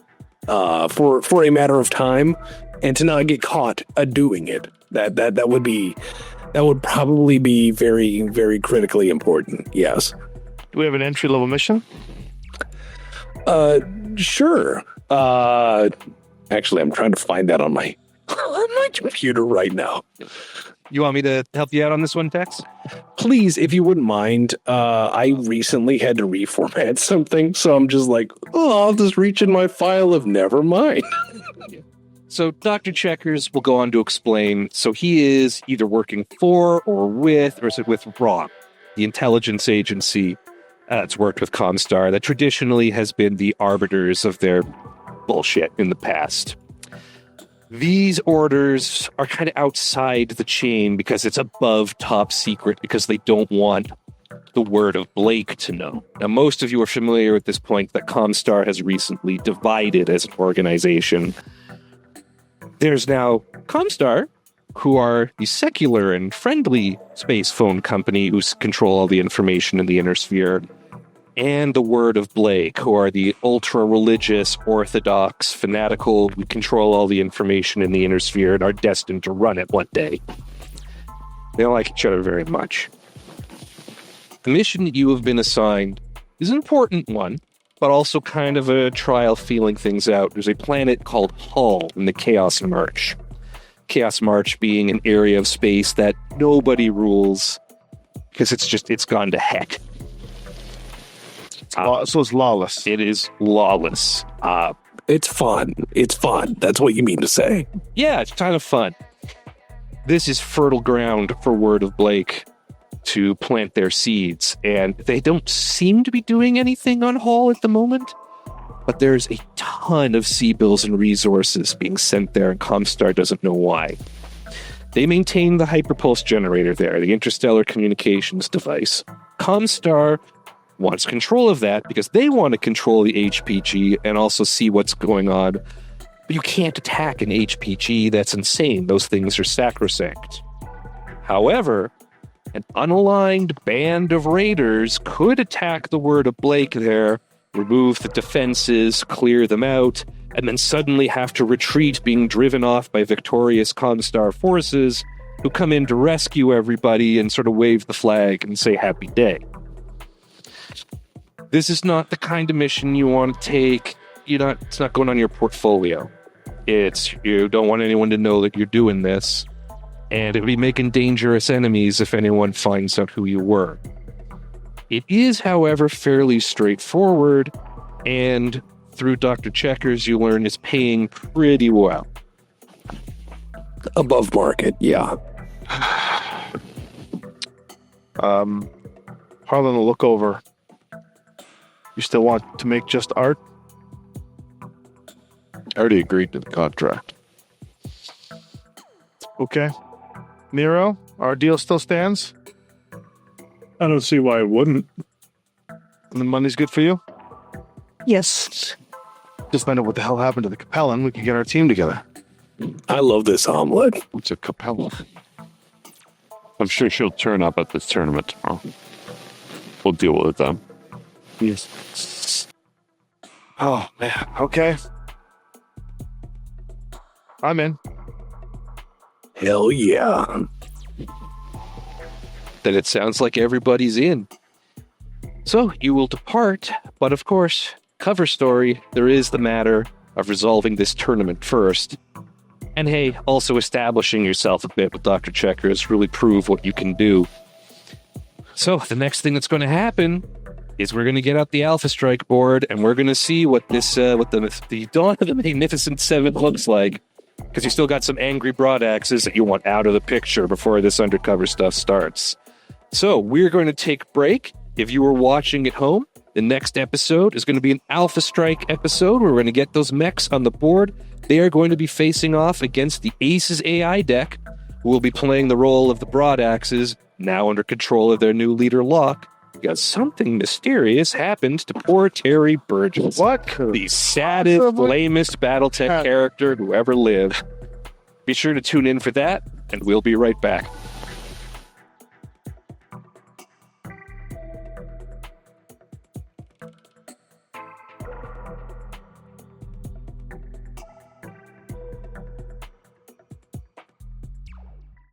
S7: for a matter of time, and to not get caught doing it. That would probably be very, very critically important. Yes.
S4: Do we have an entry level mission?
S7: Sure. Actually, I'm trying to find that on my computer right now.
S1: You want me to help you out on this one, Tex?
S7: Please, if you wouldn't mind. I recently had to reformat something, so I'm just like, I'll just reach in my file of never mind.
S1: So Dr. Checkers will go on to explain, so he is either working for or with ROC, the intelligence agency that's worked with Comstar that traditionally has been the arbiters of their bullshit in the past. These orders are kind of outside the chain because it's above top secret because they don't want the word of Blake to know. Now, most of you are familiar at this point that Comstar has recently divided as an organization. There's now Comstar, who are the secular and friendly space phone company who control all the information in the inner sphere, and the Word of Blake, who are the ultra-religious, orthodox, fanatical, we control all the information in the inner sphere and are destined to run it one day. They don't like each other very much. The mission that you have been assigned is an important one, but also kind of a trial feeling things out. There's a planet called Hull in the Chaos March. Chaos March being an area of space that nobody rules because it's gone to heck.
S4: So it's lawless.
S1: It is lawless.
S7: It's fun. It's fun. That's what you mean to say.
S1: Yeah, it's kind of fun. This is fertile ground for Word of Blake to plant their seeds, and they don't seem to be doing anything on Hall at the moment, but there's a ton of sea bills and resources being sent there, and Comstar doesn't know why. They maintain the hyperpulse generator there, the interstellar communications device. Comstar wants control of that because they want to control the HPG and also see what's going on, but you can't attack an HPG. That's insane. Those things are sacrosanct. However, an unaligned band of raiders could attack the Word of Blake there, remove the defenses, clear them out, and then suddenly have to retreat, being driven off by victorious Comstar forces who come in to rescue everybody and sort of wave the flag and say happy day. This is not the kind of mission you want to take. It's not going on your portfolio. You don't want anyone to know that you're doing this. And it would be making dangerous enemies if anyone finds out who you were. It is, however, fairly straightforward, and through Dr. Checkers, you learn it's paying pretty well.
S7: Above market, yeah.
S4: Harlan will look over. You still want to make just art?
S2: I already agreed to the contract.
S4: Okay. Nero, our deal still stands?
S6: I don't see why it wouldn't.
S4: And the money's good for you?
S5: Yes.
S4: Just find out what the hell happened to the Capellan. We can get our team together.
S7: I love this omelet.
S2: What's a Capella?
S3: I'm sure she'll turn up at this tournament tomorrow. We'll deal with it then.
S4: Yes. Oh, man. Okay. I'm in.
S7: Hell yeah.
S1: Then it sounds like everybody's in. So you will depart, but of course, cover story, there is the matter of resolving this tournament first. And hey, also establishing yourself a bit with Dr. Checkers, really prove what you can do. So the next thing that's going to happen is we're going to get out the Alpha Strike board, and we're going to see what this, what the Dawn of the Magnificent Seven looks like. Because you still got some angry broadaxes that you want out of the picture before this undercover stuff starts. So we're going to take a break. If you were watching at home, the next episode is going to be an Alpha Strike episode where we're going to get those mechs on the board. They are going to be facing off against the Aces AI deck, who will be playing the role of the broadaxes, now under control of their new leader Locke, because something mysterious happened to poor Terry Burgess.
S4: What could
S1: The saddest, lamest Battletech character who ever lived. Be sure to tune in for that, and we'll be right back.